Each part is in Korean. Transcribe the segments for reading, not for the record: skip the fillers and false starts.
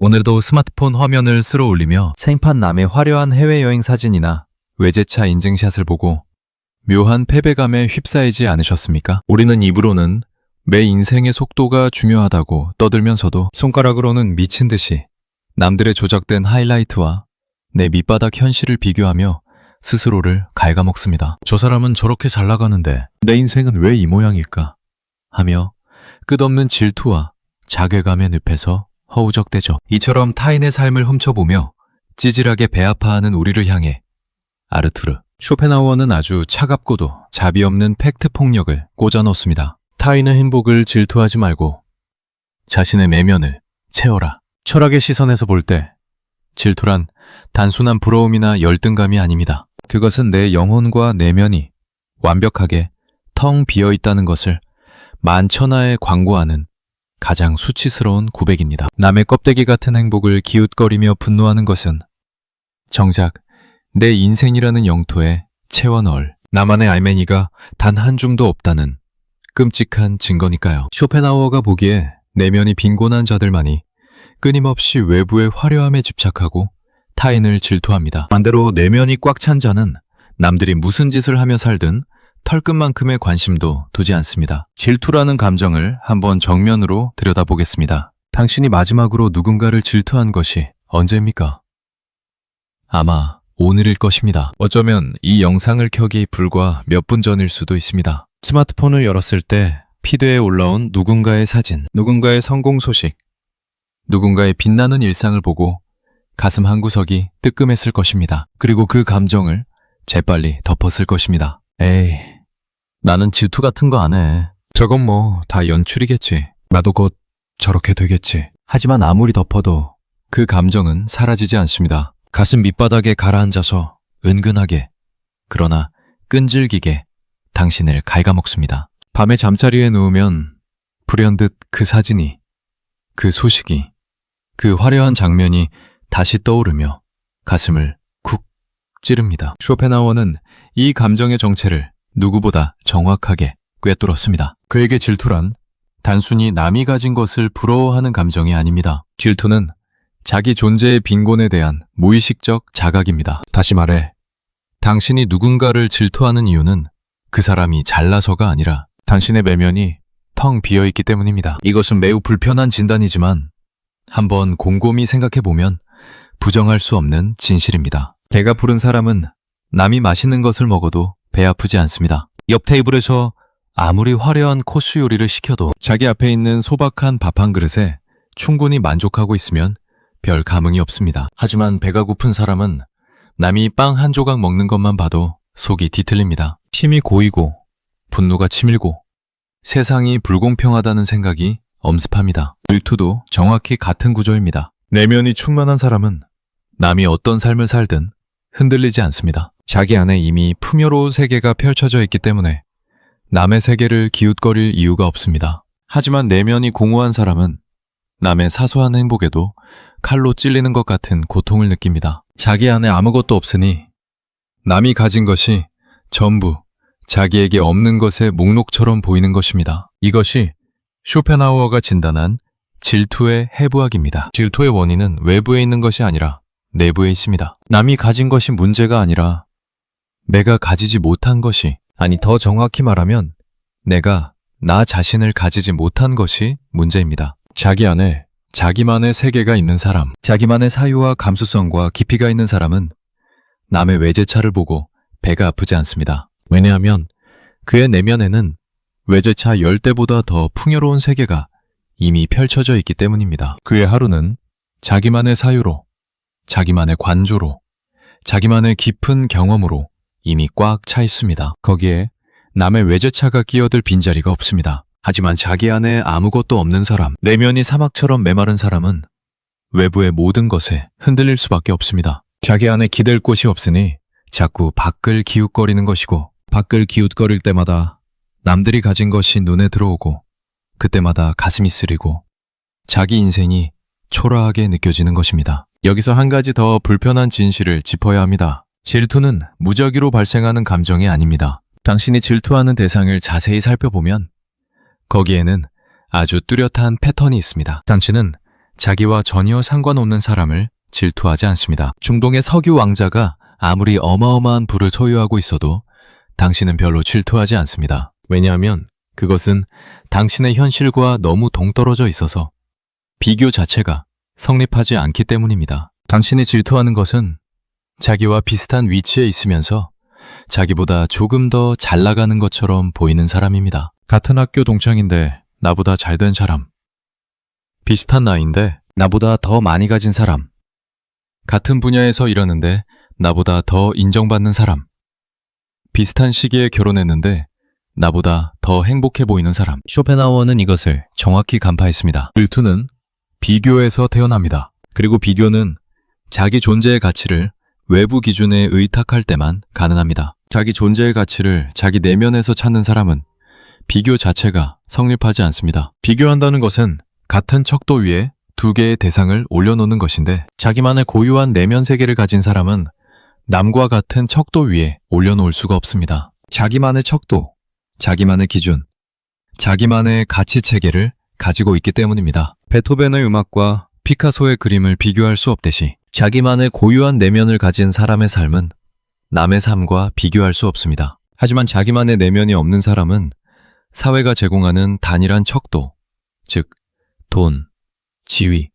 오늘도 스마트폰 화면을 쓸어 올리며 생판 남의 화려한 해외여행 사진이나 외제차 인증샷을 보고 묘한 패배감에 휩싸이지 않으셨습니까? 우리는 입으로는 내 인생의 속도가 중요하다고 떠들면서도 손가락으로는 미친 듯이 남들의 조작된 하이라이트와 내 밑바닥 현실을 비교하며 스스로를 갉아먹습니다. 저 사람은 저렇게 잘 나가는데 내 인생은 왜 이 모양일까? 하며 끝없는 질투와 자괴감의 늪에서 허우적대죠. 이처럼 타인의 삶을 훔쳐보며 찌질하게 배아파하는 우리를 향해 아르투르 쇼펜하우어는 아주 차갑고도 자비 없는 팩트 폭력을 꽂아 넣습니다. 타인의 행복을 질투하지 말고 자신의 내면을 채워라. 철학의 시선에서 볼 때 질투란 단순한 부러움이나 열등감이 아닙니다. 그것은 내 영혼과 내면이 완벽하게 텅 비어 있다는 것을 만천하에 광고하는 가장 수치스러운 고백입니다. 남의 껍데기 같은 행복을 기웃거리며 분노하는 것은 정작 내 인생이라는 영토에 채워넣을 나만의 알맹이가 단 한 줌도 없다는 끔찍한 증거니까요. 쇼펜하우어가 보기에 내면이 빈곤한 자들만이 끊임없이 외부의 화려함에 집착하고 타인을 질투합니다. 반대로 내면이 꽉 찬 자는 남들이 무슨 짓을 하며 살든 털끝만큼의 관심도 두지 않습니다. 질투라는 감정을 한번 정면으로 들여다보겠습니다. 당신이 마지막으로 누군가를 질투한 것이 언제입니까? 아마 오늘일 것입니다. 어쩌면 이 영상을 켜기 불과 몇 분 전일 수도 있습니다. 스마트폰을 열었을 때 피드에 올라온 누군가의 사진, 누군가의 성공 소식, 누군가의 빛나는 일상을 보고 가슴 한구석이 뜨끔했을 것입니다. 그리고 그 감정을 재빨리 덮었을 것입니다. 에이, 나는 질투 같은 거 안 해. 저건 뭐 다 연출이겠지. 나도 곧 저렇게 되겠지. 하지만 아무리 덮어도 그 감정은 사라지지 않습니다. 가슴 밑바닥에 가라앉아서 은근하게, 그러나 끈질기게 당신을 갉아먹습니다. 밤에 잠자리에 누우면 불현듯 그 사진이, 그 소식이, 그 화려한 장면이 다시 떠오르며 가슴을 쿡 찌릅니다. 쇼펜하우어는 이 감정의 정체를 누구보다 정확하게 꿰뚫었습니다. 그에게 질투란 단순히 남이 가진 것을 부러워하는 감정이 아닙니다. 질투는 자기 존재의 빈곤에 대한 무의식적 자각입니다. 다시 말해, 당신이 누군가를 질투하는 이유는 그 사람이 잘나서가 아니라 당신의 내면이 텅 비어있기 때문입니다. 이것은 매우 불편한 진단이지만 한번 곰곰이 생각해보면 부정할 수 없는 진실입니다. 배가 부른 사람은 남이 맛있는 것을 먹어도 배 아프지 않습니다. 옆 테이블에서 아무리 화려한 코스 요리를 시켜도 자기 앞에 있는 소박한 밥 한 그릇에 충분히 만족하고 있으면 별 감흥이 없습니다. 하지만 배가 고픈 사람은 남이 빵 한 조각 먹는 것만 봐도 속이 뒤틀립니다. 침이 고이고 분노가 치밀고 세상이 불공평하다는 생각이 엄습합니다. 질투도 정확히 같은 구조입니다. 내면이 충만한 사람은 남이 어떤 삶을 살든 흔들리지 않습니다. 자기 안에 이미 풍요로운 세계가 펼쳐져 있기 때문에 남의 세계를 기웃거릴 이유가 없습니다. 하지만 내면이 공허한 사람은 남의 사소한 행복에도 칼로 찔리는 것 같은 고통을 느낍니다. 자기 안에 아무것도 없으니 남이 가진 것이 전부 자기에게 없는 것의 목록처럼 보이는 것입니다. 이것이 쇼펜하우어가 진단한 질투의 해부학입니다. 질투의 원인은 외부에 있는 것이 아니라 내부에 있습니다. 남이 가진 것이 문제가 아니라 내가 가지지 못한 것이, 아니 더 정확히 말하면 내가 나 자신을 가지지 못한 것이 문제입니다. 자기 안에 자기만의 세계가 있는 사람, 자기만의 사유와 감수성과 깊이가 있는 사람은 남의 외제차를 보고 배가 아프지 않습니다. 왜냐하면 그의 내면에는 외제차 10대보다 더 풍요로운 세계가 이미 펼쳐져 있기 때문입니다. 그의 하루는 자기만의 사유로, 자기만의 관조로, 자기만의 깊은 경험으로 이미 꽉 차 있습니다. 거기에 남의 외제차가 끼어들 빈자리가 없습니다. 하지만 자기 안에 아무것도 없는 사람, 내면이 사막처럼 메마른 사람은 외부의 모든 것에 흔들릴 수밖에 없습니다. 자기 안에 기댈 곳이 없으니 자꾸 밖을 기웃거리는 것이고, 밖을 기웃거릴 때마다 남들이 가진 것이 눈에 들어오고, 그때마다 가슴이 쓰리고 자기 인생이 초라하게 느껴지는 것입니다. 여기서 한 가지 더 불편한 진실을 짚어야 합니다. 질투는 무작위로 발생하는 감정이 아닙니다. 당신이 질투하는 대상을 자세히 살펴보면 거기에는 아주 뚜렷한 패턴이 있습니다. 당신은 자기와 전혀 상관없는 사람을 질투하지 않습니다. 중동의 석유 왕자가 아무리 어마어마한 부를 소유하고 있어도 당신은 별로 질투하지 않습니다. 왜냐하면 그것은 당신의 현실과 너무 동떨어져 있어서 비교 자체가 성립하지 않기 때문입니다. 당신이 질투하는 것은 자기와 비슷한 위치에 있으면서 자기보다 조금 더 잘 나가는 것처럼 보이는 사람입니다. 같은 학교 동창인데 나보다 잘된 사람, 비슷한 나이인데 나보다 더 많이 가진 사람, 같은 분야에서 일하는데 나보다 더 인정받는 사람, 비슷한 시기에 결혼했는데 나보다 더 행복해 보이는 사람. 쇼펜하우어는 이것을 정확히 간파했습니다. 질투는 비교에서 태어납니다. 그리고 비교는 자기 존재의 가치를 외부 기준에 의탁할 때만 가능합니다. 자기 존재의 가치를 자기 내면에서 찾는 사람은 비교 자체가 성립하지 않습니다. 비교한다는 것은 같은 척도 위에 두 개의 대상을 올려놓는 것인데 자기만의 고유한 내면 세계를 가진 사람은 남과 같은 척도 위에 올려놓을 수가 없습니다. 자기만의 척도, 자기만의 기준, 자기만의 가치 체계를 가지고 있기 때문입니다. 베토벤의 음악과 피카소의 그림을 비교할 수 없듯이 자기만의 고유한 내면을 가진 사람의 삶은 남의 삶과 비교할 수 없습니다. 하지만 자기만의 내면이 없는 사람은 사회가 제공하는 단일한 척도, 즉 돈, 지위,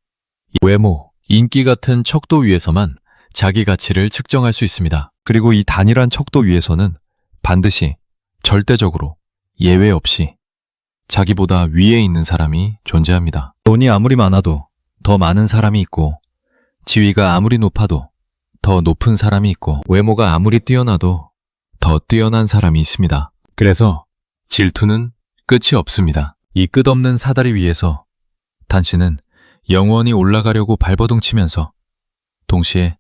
외모, 인기 같은 척도 위에서만 자기 가치를 측정할 수 있습니다. 그리고 이 단일한 척도 위에서는 반드시 절대적으로 예외 없이 자기보다 위에 있는 사람이 존재합니다. 돈이 아무리 많아도 더 많은 사람이 있고, 지위가 아무리 높아도 더 높은 사람이 있고, 외모가 아무리 뛰어나도 더 뛰어난 사람이 있습니다. 그래서 질투는 끝이 없습니다. 이 끝없는 사다리 위에서 당신은 영원히 올라가려고 발버둥치면서 동시에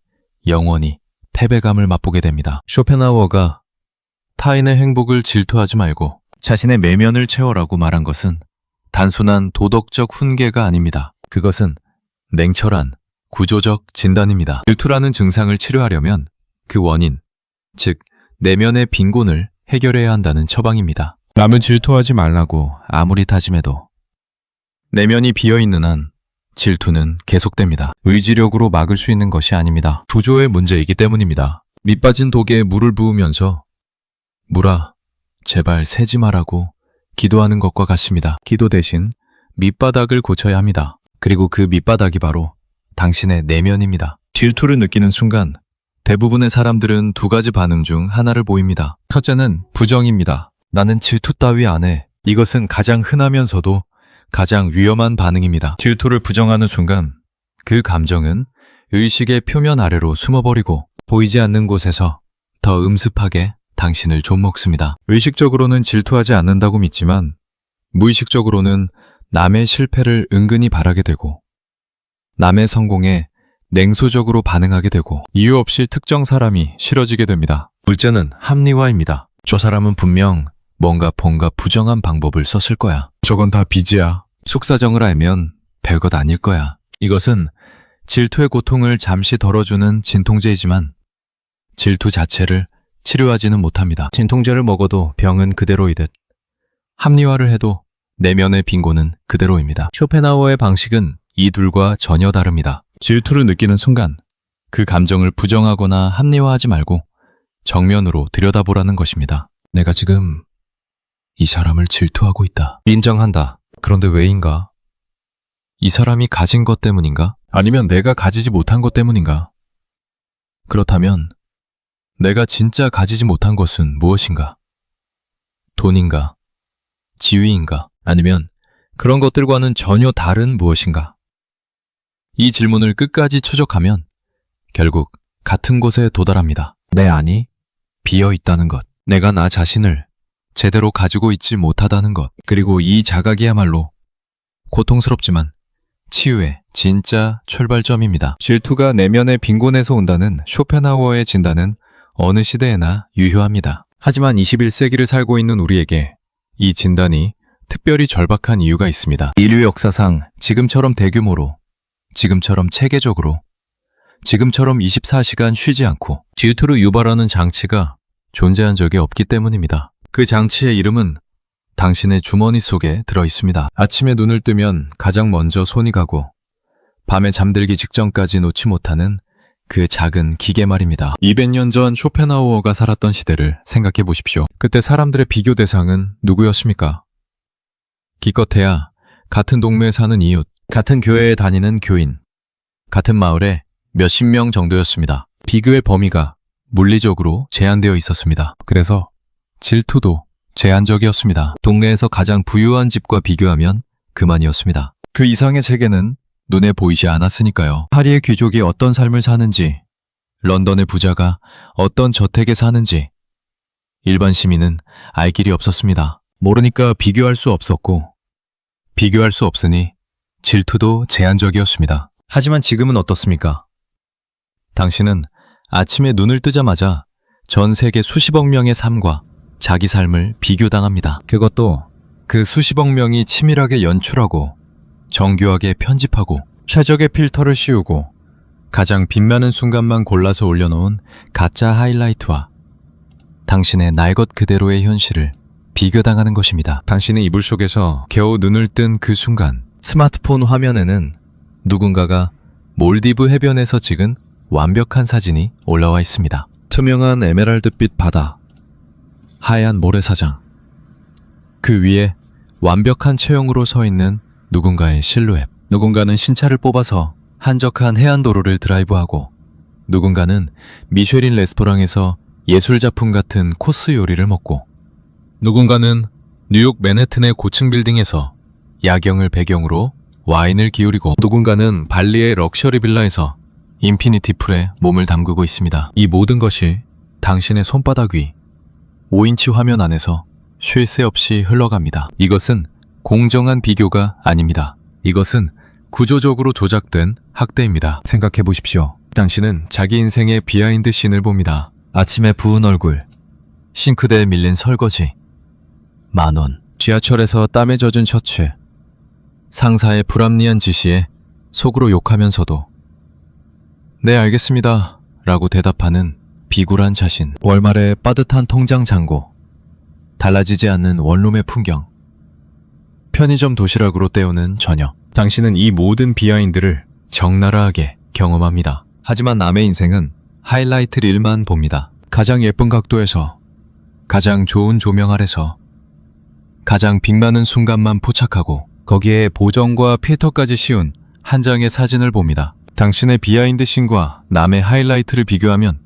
영원히 패배감을 맛보게 됩니다. 쇼펜하우어가 타인의 행복을 질투하지 말고 자신의 내면을 채워라고 말한 것은 단순한 도덕적 훈계가 아닙니다. 그것은 냉철한 구조적 진단입니다. 질투라는 증상을 치료하려면 그 원인, 즉 내면의 빈곤을 해결해야 한다는 처방입니다. 남을 질투하지 말라고 아무리 다짐해도 내면이 비어있는 한 질투는 계속됩니다. 의지력으로 막을 수 있는 것이 아닙니다. 구조의 문제이기 때문입니다. 밑빠진 독에 물을 부으면서 물아, 제발 새지 마라고 기도하는 것과 같습니다. 기도 대신 밑바닥을 고쳐야 합니다. 그리고 그 밑바닥이 바로 당신의 내면입니다. 질투를 느끼는 순간 대부분의 사람들은 두 가지 반응 중 하나를 보입니다. 첫째는 부정입니다. 나는 질투 따위 안 해. 이것은 가장 흔하면서도 가장 위험한 반응입니다. 질투를 부정하는 순간 그 감정은 의식의 표면 아래로 숨어버리고 보이지 않는 곳에서 더 음습하게 당신을 좀먹습니다. 의식적으로는 질투하지 않는다고 믿지만 무의식적으로는 남의 실패를 은근히 바라게 되고 남의 성공에 냉소적으로 반응하게 되고 이유 없이 특정 사람이 싫어지게 됩니다. 둘째는 합리화입니다. 저 사람은 분명 뭔가 부정한 방법을 썼을 거야. 저건 다 빚이야. 속사정을 알면 별것 아닐 거야. 이것은 질투의 고통을 잠시 덜어주는 진통제이지만 질투 자체를 치료하지는 못합니다. 진통제를 먹어도 병은 그대로이듯 합리화를 해도 내면의 빈곤은 그대로입니다. 쇼펜하우어의 방식은 이 둘과 전혀 다릅니다. 질투를 느끼는 순간 그 감정을 부정하거나 합리화하지 말고 정면으로 들여다보라는 것입니다. 내가 지금 이 사람을 질투하고 있다. 인정한다. 그런데 왜인가? 이 사람이 가진 것 때문인가? 아니면 내가 가지지 못한 것 때문인가? 그렇다면 내가 진짜 가지지 못한 것은 무엇인가? 돈인가? 지위인가? 아니면 그런 것들과는 전혀 다른 무엇인가? 이 질문을 끝까지 추적하면 결국 같은 곳에 도달합니다. 내 안이 비어 있다는 것. 내가 나 자신을 제대로 가지고 있지 못하다는 것. 그리고 이 자각이야말로 고통스럽지만 치유의 진짜 출발점입니다. 질투가 내면의 빈곤에서 온다는 쇼펜하우어의 진단은 어느 시대에나 유효합니다. 하지만 21세기를 살고 있는 우리에게 이 진단이 특별히 절박한 이유가 있습니다. 인류 역사상 지금처럼 대규모로, 지금처럼 체계적으로, 지금처럼 24시간 쉬지 않고 질투를 유발하는 장치가 존재한 적이 없기 때문입니다. 그 장치의 이름은 당신의 주머니 속에 들어 있습니다. 아침에 눈을 뜨면 가장 먼저 손이 가고 밤에 잠들기 직전까지 놓지 못하는 그 작은 기계 말입니다. 200년 전 쇼펜하우어가 살았던 시대를 생각해 보십시오. 그때 사람들의 비교 대상은 누구였습니까? 기껏해야 같은 동네에 사는 이웃, 같은 교회에 다니는 교인, 같은 마을에 몇십 명 정도였습니다. 비교의 범위가 물리적으로 제한되어 있었습니다. 그래서 질투도 제한적이었습니다. 동네에서 가장 부유한 집과 비교하면 그만이었습니다. 그 이상의 세계는 눈에 보이지 않았으니까요. 파리의 귀족이 어떤 삶을 사는지, 런던의 부자가 어떤 저택에 사는지 일반 시민은 알 길이 없었습니다. 모르니까 비교할 수 없었고, 비교할 수 없으니 질투도 제한적이었습니다. 하지만 지금은 어떻습니까? 당신은 아침에 눈을 뜨자마자 전 세계 수십억 명의 삶과 자기 삶을 비교당합니다. 그것도 그 수십억 명이 치밀하게 연출하고 정교하게 편집하고 최적의 필터를 씌우고 가장 빛나는 순간만 골라서 올려놓은 가짜 하이라이트와 당신의 날 것 그대로의 현실을 비교당하는 것입니다. 당신의 이불 속에서 겨우 눈을 뜬 그 순간 스마트폰 화면에는 누군가가 몰디브 해변에서 찍은 완벽한 사진이 올라와 있습니다. 투명한 에메랄드빛 바다, 하얀 모래사장, 그 위에 완벽한 체형으로 서 있는 누군가의 실루엣. 누군가는 신차를 뽑아서 한적한 해안도로를 드라이브하고 누군가는 미쉐린 레스토랑에서 예술작품 같은 코스 요리를 먹고 누군가는 뉴욕 맨해튼의 고층 빌딩에서 야경을 배경으로 와인을 기울이고 누군가는 발리의 럭셔리 빌라에서 인피니티 풀에 몸을 담그고 있습니다. 이 모든 것이 당신의 손바닥 위 5인치 화면 안에서 쉴 새 없이 흘러갑니다. 이것은 공정한 비교가 아닙니다. 이것은 구조적으로 조작된 학대입니다. 생각해 보십시오. 당신은 자기 인생의 비하인드 씬을 봅니다. 아침에 부은 얼굴, 싱크대에 밀린 설거지, 10,000원, 지하철에서 땀에 젖은 셔츠, 상사의 불합리한 지시에 속으로 욕하면서도 네 알겠습니다 라고 대답하는 비굴한 자신, 월말의 빠듯한 통장 잔고, 달라지지 않는 원룸의 풍경, 편의점 도시락으로 때우는 저녁. 당신은 이 모든 비하인드를 적나라하게 경험합니다. 하지만 남의 인생은 하이라이트 릴만 봅니다. 가장 예쁜 각도에서, 가장 좋은 조명 아래서, 가장 빛나는 순간만 포착하고 거기에 보정과 필터까지 씌운 한 장의 사진을 봅니다. 당신의 비하인드 씬과 남의 하이라이트를 비교하면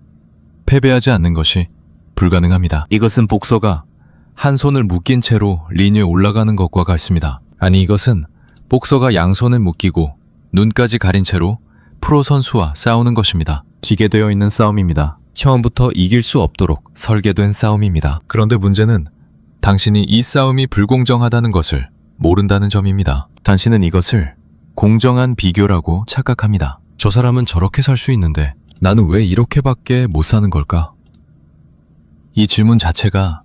패배하지 않는 것이 불가능합니다. 이것은 복서가 한 손을 묶인 채로 린 위에 올라가는 것과 같습니다. 아니 이것은 복서가 양손을 묶이고 눈까지 가린 채로 프로 선수와 싸우는 것입니다. 지게 되어 있는 싸움입니다. 처음부터 이길 수 없도록 설계된 싸움입니다. 그런데 문제는 당신이 이 싸움이 불공정하다는 것을 모른다는 점입니다. 당신은 이것을 공정한 비교라고 착각합니다. 저 사람은 저렇게 살 수 있는데 나는 왜 이렇게밖에 못 사는 걸까? 이 질문 자체가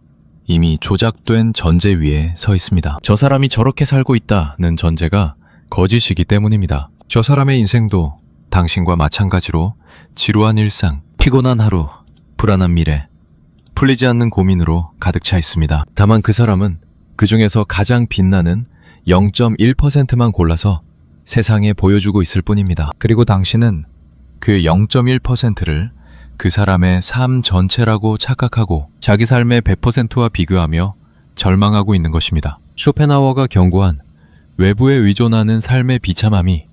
이미 조작된 전제 위에 서 있습니다. 저 사람이 저렇게 살고 있다는 전제가 거짓이기 때문입니다. 저 사람의 인생도 당신과 마찬가지로 지루한 일상, 피곤한 하루, 불안한 미래, 풀리지 않는 고민으로 가득 차 있습니다. 다만 그 사람은 그 중에서 가장 빛나는 0.1%만 골라서 세상에 보여주고 있을 뿐입니다. 그리고 당신은 그 0.1%를 그 사람의 삶 전체라고 착각하고 자기 삶의 100%와 비교하며 절망하고 있는 것입니다. 쇼펜하우어가 경고한 외부에 의존하는 삶의 비참함이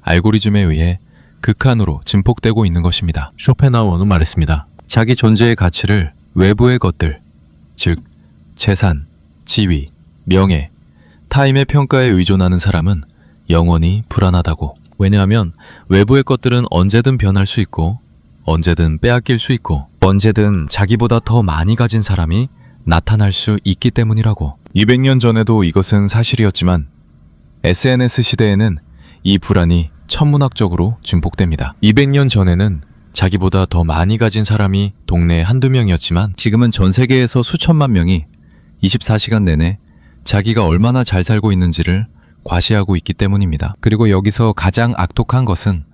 알고리즘에 의해 극한으로 증폭되고 있는 것입니다. 쇼펜하우어는 말했습니다. 자기 존재의 가치를 외부의 것들, 즉 재산, 지위, 명예, 타인의 평가에 의존하는 사람은 영원히 불안하다고. 왜냐하면 외부의 것들은 언제든 변할 수 있고 언제든 빼앗길 수 있고 언제든 자기보다 더 많이 가진 사람이 나타날 수 있기 때문이라고. 200년 전에도 이것은 사실이었지만 SNS 시대에는 이 불안이 천문학적으로 증폭됩니다. 200년 전에는 자기보다 더 많이 가진 사람이 동네에 한두 명이었지만 지금은 전 세계에서 수천만 명이 24시간 내내 자기가 얼마나 잘 살고 있는지를 과시하고 있기 때문입니다. 그리고 여기서 가장 악독한 것은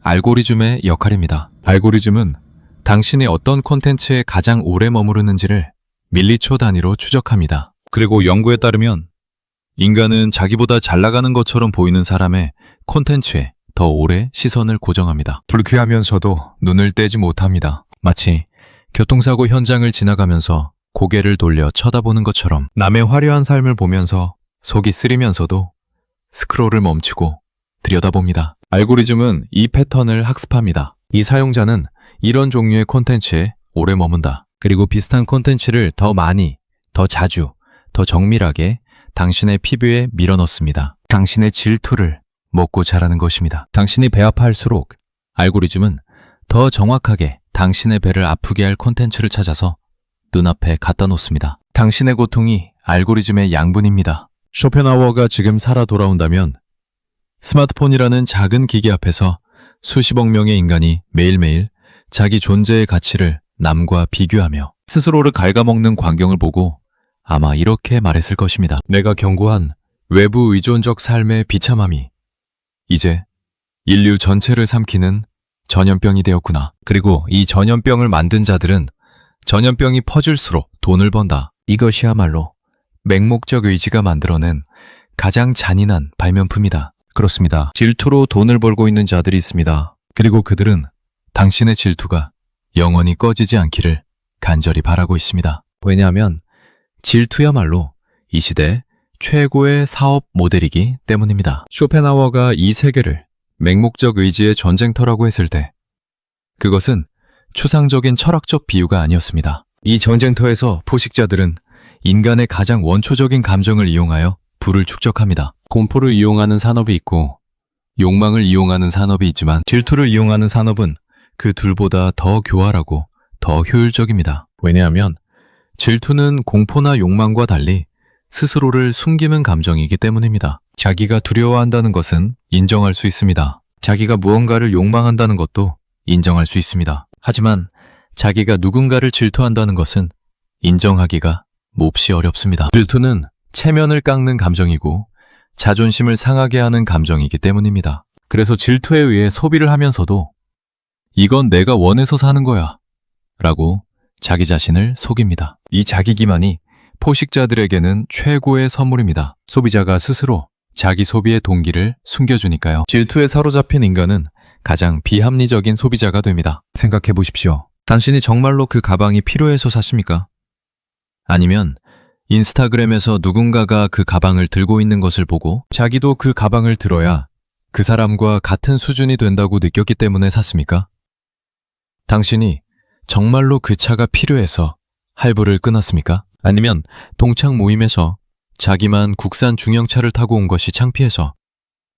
알고리즘의 역할입니다. 알고리즘은 당신이 어떤 콘텐츠에 가장 오래 머무르는지를 밀리초 단위로 추적합니다. 그리고 연구에 따르면 인간은 자기보다 잘 나가는 것처럼 보이는 사람의 콘텐츠에 더 오래 시선을 고정합니다. 불쾌하면서도 눈을 떼지 못합니다. 마치 교통사고 현장을 지나가면서 고개를 돌려 쳐다보는 것처럼 남의 화려한 삶을 보면서 속이 쓰리면서도 스크롤을 멈추고 들여다봅니다. 알고리즘은 이 패턴을 학습합니다. 이 사용자는 이런 종류의 콘텐츠에 오래 머문다. 그리고 비슷한 콘텐츠를 더 많이, 더 자주, 더 정밀하게 당신의 피부에 밀어넣습니다. 당신의 질투를 먹고 자라는 것입니다. 당신이 배 아파할수록 알고리즘은 더 정확하게 당신의 배를 아프게 할 콘텐츠를 찾아서 눈앞에 갖다 놓습니다. 당신의 고통이 알고리즘의 양분입니다. 쇼펜하워가 지금 살아 돌아온다면 스마트폰이라는 작은 기기 앞에서 수십억 명의 인간이 매일매일 자기 존재의 가치를 남과 비교하며 스스로를 갉아먹는 광경을 보고 아마 이렇게 말했을 것입니다. 내가 경고한 외부 의존적 삶의 비참함이 이제 인류 전체를 삼키는 전염병이 되었구나. 그리고 이 전염병을 만든 자들은 전염병이 퍼질수록 돈을 번다. 이것이야말로 맹목적 의지가 만들어낸 가장 잔인한 발명품이다. 그렇습니다. 질투로 돈을 벌고 있는 자들이 있습니다. 그리고 그들은 당신의 질투가 영원히 꺼지지 않기를 간절히 바라고 있습니다. 왜냐하면 질투야말로 이 시대 최고의 사업 모델이기 때문입니다. 쇼펜하워가 이 세계를 맹목적 의지의 전쟁터라고 했을 때 그것은 추상적인 철학적 비유가 아니었습니다. 이 전쟁터에서 포식자들은 인간의 가장 원초적인 감정을 이용하여 부를 축적합니다. 공포를 이용하는 산업이 있고 욕망을 이용하는 산업이 있지만 질투를 이용하는 산업은 그 둘보다 더 교활하고 더 효율적입니다. 왜냐하면 질투는 공포나 욕망과 달리 스스로를 숨기는 감정이기 때문입니다. 자기가 두려워한다는 것은 인정할 수 있습니다. 자기가 무언가를 욕망한다는 것도 인정할 수 있습니다. 하지만 자기가 누군가를 질투한다는 것은 인정하기가 몹시 어렵습니다. 질투는 체면을 깎는 감정이고 자존심을 상하게 하는 감정이기 때문입니다. 그래서 질투에 의해 소비를 하면서도 이건 내가 원해서 사는 거야 라고 자기 자신을 속입니다. 이 자기 기만이 포식자들에게는 최고의 선물입니다. 소비자가 스스로 자기 소비의 동기를 숨겨주니까요. 질투에 사로잡힌 인간은 가장 비합리적인 소비자가 됩니다. 생각해 보십시오. 당신이 정말로 그 가방이 필요해서 샀습니까? 아니면 인스타그램에서 누군가가 그 가방을 들고 있는 것을 보고 자기도 그 가방을 들어야 그 사람과 같은 수준이 된다고 느꼈기 때문에 샀습니까? 당신이 정말로 그 차가 필요해서 할부를 끊었습니까? 아니면 동창 모임에서 자기만 국산 중형차를 타고 온 것이 창피해서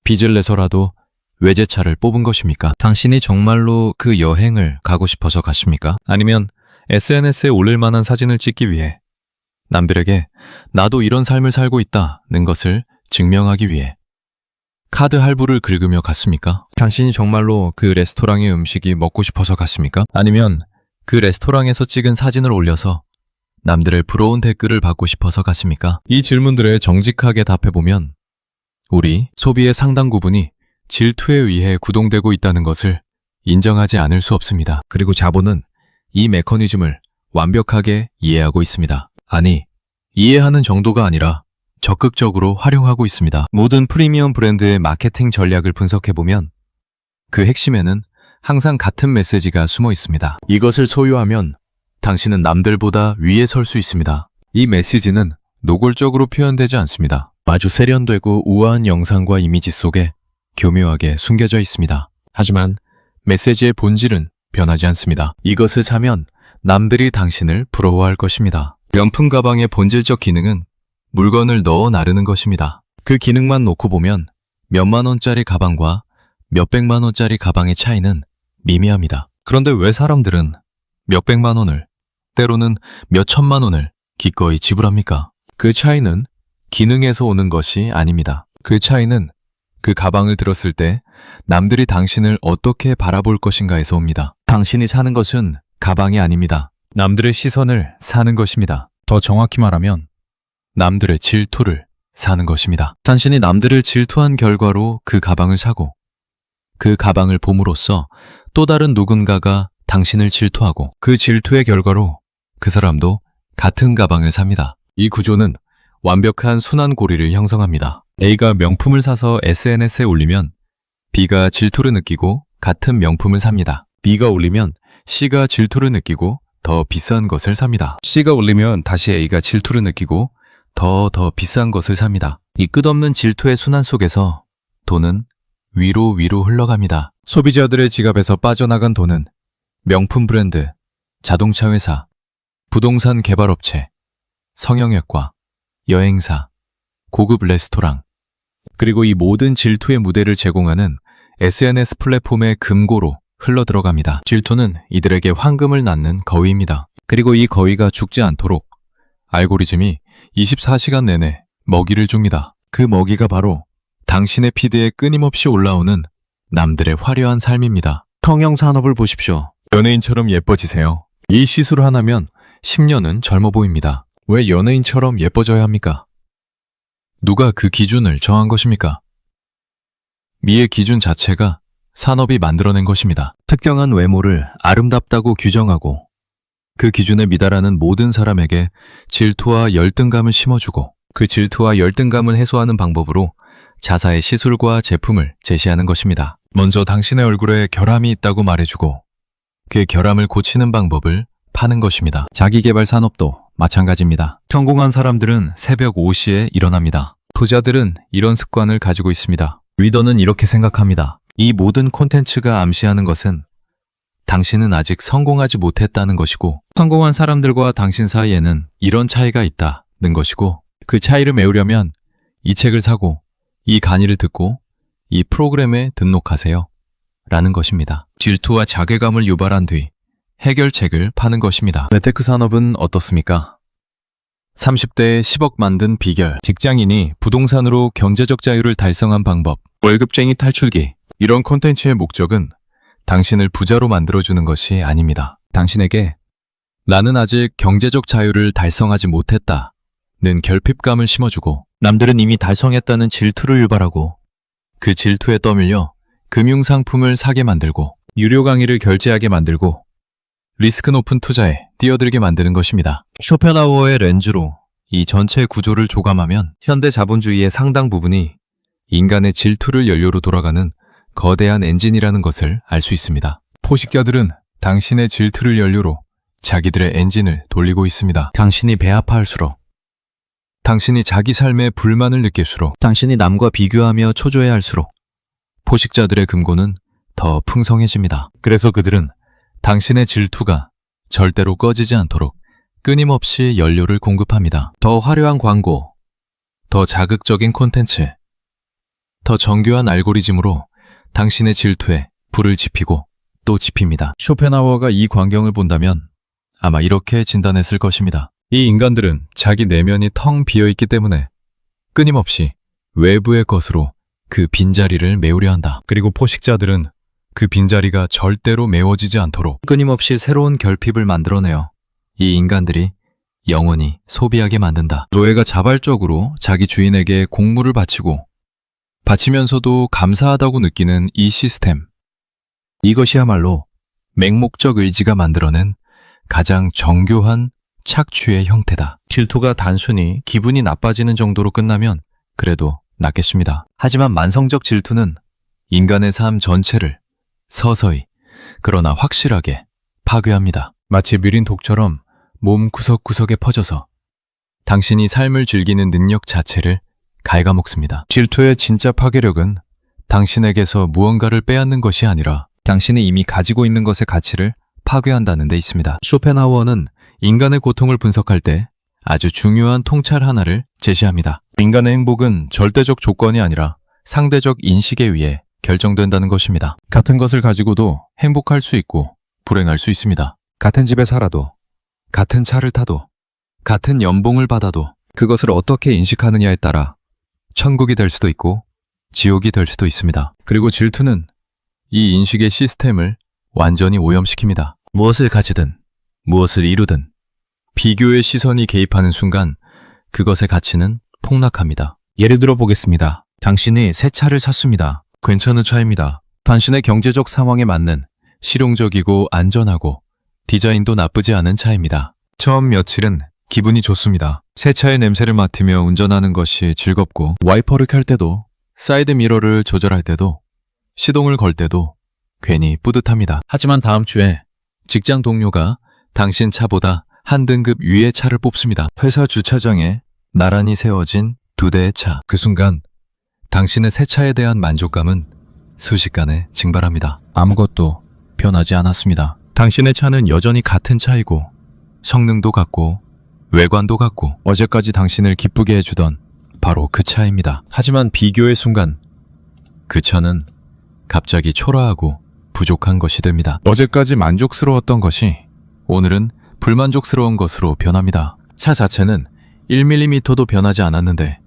빚을 내서라도 외제차를 뽑은 것입니까? 당신이 정말로 그 여행을 가고 싶어서 갔습니까? 아니면 SNS에 올릴 만한 사진을 찍기 위해 남들에게 나도 이런 삶을 살고 있다는 것을 증명하기 위해 카드 할부를 긁으며 갔습니까? 당신이 정말로 그 레스토랑의 음식이 먹고 싶어서 갔습니까? 아니면 그 레스토랑에서 찍은 사진을 올려서 남들의 부러운 댓글을 받고 싶어서 갔습니까? 이 질문들에 정직하게 답해보면 우리 소비의 상당 부분이 질투에 의해 구동되고 있다는 것을 인정하지 않을 수 없습니다. 그리고 자본은 이 메커니즘을 완벽하게 이해하고 있습니다. 아니, 이해하는 정도가 아니라 적극적으로 활용하고 있습니다. 모든 프리미엄 브랜드의 마케팅 전략을 분석해보면 그 핵심에는 항상 같은 메시지가 숨어 있습니다. 이것을 소유하면 당신은 남들보다 위에 설 수 있습니다. 이 메시지는 노골적으로 표현되지 않습니다. 아주 세련되고 우아한 영상과 이미지 속에 교묘하게 숨겨져 있습니다. 하지만 메시지의 본질은 변하지 않습니다. 이것을 사면 남들이 당신을 부러워할 것입니다. 명품 가방의 본질적 기능은 물건을 넣어 나르는 것입니다. 그 기능만 놓고 보면 몇만 원짜리 가방과 몇백만 원짜리 가방의 차이는 미미합니다. 그런데 왜 사람들은 몇백만 원을, 때로는 몇천만 원을 기꺼이 지불합니까? 그 차이는 기능에서 오는 것이 아닙니다. 그 차이는 그 가방을 들었을 때 남들이 당신을 어떻게 바라볼 것인가에서 옵니다. 당신이 사는 것은 가방이 아닙니다. 남들의 시선을 사는 것입니다. 더 정확히 말하면 남들의 질투를 사는 것입니다. 당신이 남들을 질투한 결과로 그 가방을 사고 그 가방을 봄으로써 또 다른 누군가가 당신을 질투하고 그 질투의 결과로 그 사람도 같은 가방을 삽니다. 이 구조는 완벽한 순환고리를 형성합니다. A가 명품을 사서 SNS에 올리면 B가 질투를 느끼고 같은 명품을 삽니다. B가 올리면 C가 질투를 느끼고 더 비싼 것을 삽니다. C가 올리면 다시 A가 질투를 느끼고 더 비싼 것을 삽니다. 이 끝없는 질투의 순환 속에서 돈은 위로 흘러갑니다. 소비자들의 지갑에서 빠져나간 돈은 명품 브랜드, 자동차 회사, 부동산 개발업체, 성형외과, 여행사, 고급 레스토랑, 그리고 이 모든 질투의 무대를 제공하는 SNS 플랫폼의 금고로 흘러들어갑니다. 질투는 이들에게 황금을 낳는 거위입니다. 그리고 이 거위가 죽지 않도록 알고리즘이 24시간 내내 먹이를 줍니다. 그 먹이가 바로 당신의 피드에 끊임없이 올라오는 남들의 화려한 삶입니다. 성형산업을 보십시오. 연예인처럼 예뻐지세요. 이 시술 하나면 10년은 젊어 보입니다. 왜 연예인처럼 예뻐져야 합니까? 누가 그 기준을 정한 것입니까? 미의 기준 자체가 산업이 만들어낸 것입니다. 특정한 외모를 아름답다고 규정하고 그 기준에 미달하는 모든 사람에게 질투와 열등감을 심어주고 그 질투와 열등감을 해소하는 방법으로 자사의 시술과 제품을 제시하는 것입니다. 먼저 당신의 얼굴에 결함이 있다고 말해주고 그 결함을 고치는 방법을 파는 것입니다. 자기개발 산업도 마찬가지입니다. 성공한 사람들은 새벽 5시에 일어납니다. 부자들은 이런 습관을 가지고 있습니다. 리더는 이렇게 생각합니다. 이 모든 콘텐츠가 암시하는 것은 당신은 아직 성공하지 못했다는 것이고 성공한 사람들과 당신 사이에는 이런 차이가 있다는 것이고 그 차이를 메우려면 이 책을 사고 이 강의를 듣고 이 프로그램에 등록하세요 라는 것입니다. 질투와 자괴감을 유발한 뒤 해결책을 파는 것입니다. 재테크 산업은 어떻습니까? 30대에 10억 만든 비결, 직장인이 부동산으로 경제적 자유를 달성한 방법, 월급쟁이 탈출기. 이런 콘텐츠의 목적은 당신을 부자로 만들어주는 것이 아닙니다. 당신에게 나는 아직 경제적 자유를 달성하지 못했다는 결핍감을 심어주고 남들은 이미 달성했다는 질투를 유발하고 그 질투에 떠밀려 금융상품을 사게 만들고 유료 강의를 결제하게 만들고 리스크 높은 투자에 뛰어들게 만드는 것입니다. 쇼펜하우어의 렌즈로 이 전체 구조를 조감하면 현대 자본주의의 상당 부분이 인간의 질투를 연료로 돌아가는 거대한 엔진이라는 것을 알 수 있습니다. 포식자들은 당신의 질투를 연료로 자기들의 엔진을 돌리고 있습니다. 당신이 배아파할수록, 당신이 자기 삶에 불만을 느낄수록, 당신이 남과 비교하며 초조해할수록 포식자들의 금고는 더 풍성해집니다. 그래서 그들은 당신의 질투가 절대로 꺼지지 않도록 끊임없이 연료를 공급합니다. 더 화려한 광고, 더 자극적인 콘텐츠, 더 정교한 알고리즘으로 당신의 질투에 불을 지피고 또 지핍니다. 쇼펜하우어가 이 광경을 본다면 아마 이렇게 진단했을 것입니다. 이 인간들은 자기 내면이 텅 비어있기 때문에 끊임없이 외부의 것으로 그 빈자리를 메우려 한다. 그리고 포식자들은 그 빈자리가 절대로 메워지지 않도록 끊임없이 새로운 결핍을 만들어내어 이 인간들이 영원히 소비하게 만든다. 노예가 자발적으로 자기 주인에게 공물을 바치면서도 감사하다고 느끼는 이 시스템. 이것이야말로 맹목적 의지가 만들어낸 가장 정교한 착취의 형태다. 질투가 단순히 기분이 나빠지는 정도로 끝나면 그래도 낫겠습니다. 하지만 만성적 질투는 인간의 삶 전체를 서서히 그러나 확실하게 파괴합니다. 마치 뮤린 독처럼 몸 구석구석에 퍼져서 당신이 삶을 즐기는 능력 자체를 갉아먹습니다. 질투의 진짜 파괴력은 당신에게서 무언가를 빼앗는 것이 아니라 당신이 이미 가지고 있는 것의 가치를 파괴한다는 데 있습니다. 쇼펜하우어는 인간의 고통을 분석할 때 아주 중요한 통찰 하나를 제시합니다. 인간의 행복은 절대적 조건이 아니라 상대적 인식에 의해 결정된다는 것입니다. 같은 것을 가지고도 행복할 수 있고 불행할 수 있습니다. 같은 집에 살아도, 같은 차를 타도, 같은 연봉을 받아도 그것을 어떻게 인식하느냐에 따라 천국이 될 수도 있고 지옥이 될 수도 있습니다. 그리고 질투는 이 인식의 시스템을 완전히 오염시킵니다. 무엇을 가지든 무엇을 이루든 비교의 시선이 개입하는 순간 그것의 가치는 폭락합니다. 예를 들어 보겠습니다. 당신이 새 차를 샀습니다. 괜찮은 차입니다. 당신의 경제적 상황에 맞는 실용적이고 안전하고 디자인도 나쁘지 않은 차입니다. 처음 며칠은 기분이 좋습니다. 새 차의 냄새를 맡으며 운전하는 것이 즐겁고 와이퍼를 켤 때도 사이드 미러를 조절할 때도 시동을 걸 때도 괜히 뿌듯합니다. 하지만 다음 주에 직장 동료가 당신 차보다 한 등급 위의 차를 뽑습니다. 회사 주차장에 나란히 세워진 2대의 차. 그 순간 당신의 새 차에 대한 만족감은 순식간에 증발합니다. 아무것도 변하지 않았습니다. 당신의 차는 여전히 같은 차이고 성능도 같고 외관도 같고 어제까지 당신을 기쁘게 해주던 바로 그 차입니다. 하지만 비교의 순간 그 차는 갑자기 초라하고 부족한 것이 됩니다. 어제까지 만족스러웠던 것이 오늘은 불만족스러운 것으로 변합니다. 차 자체는 1mm도 변하지 않았는데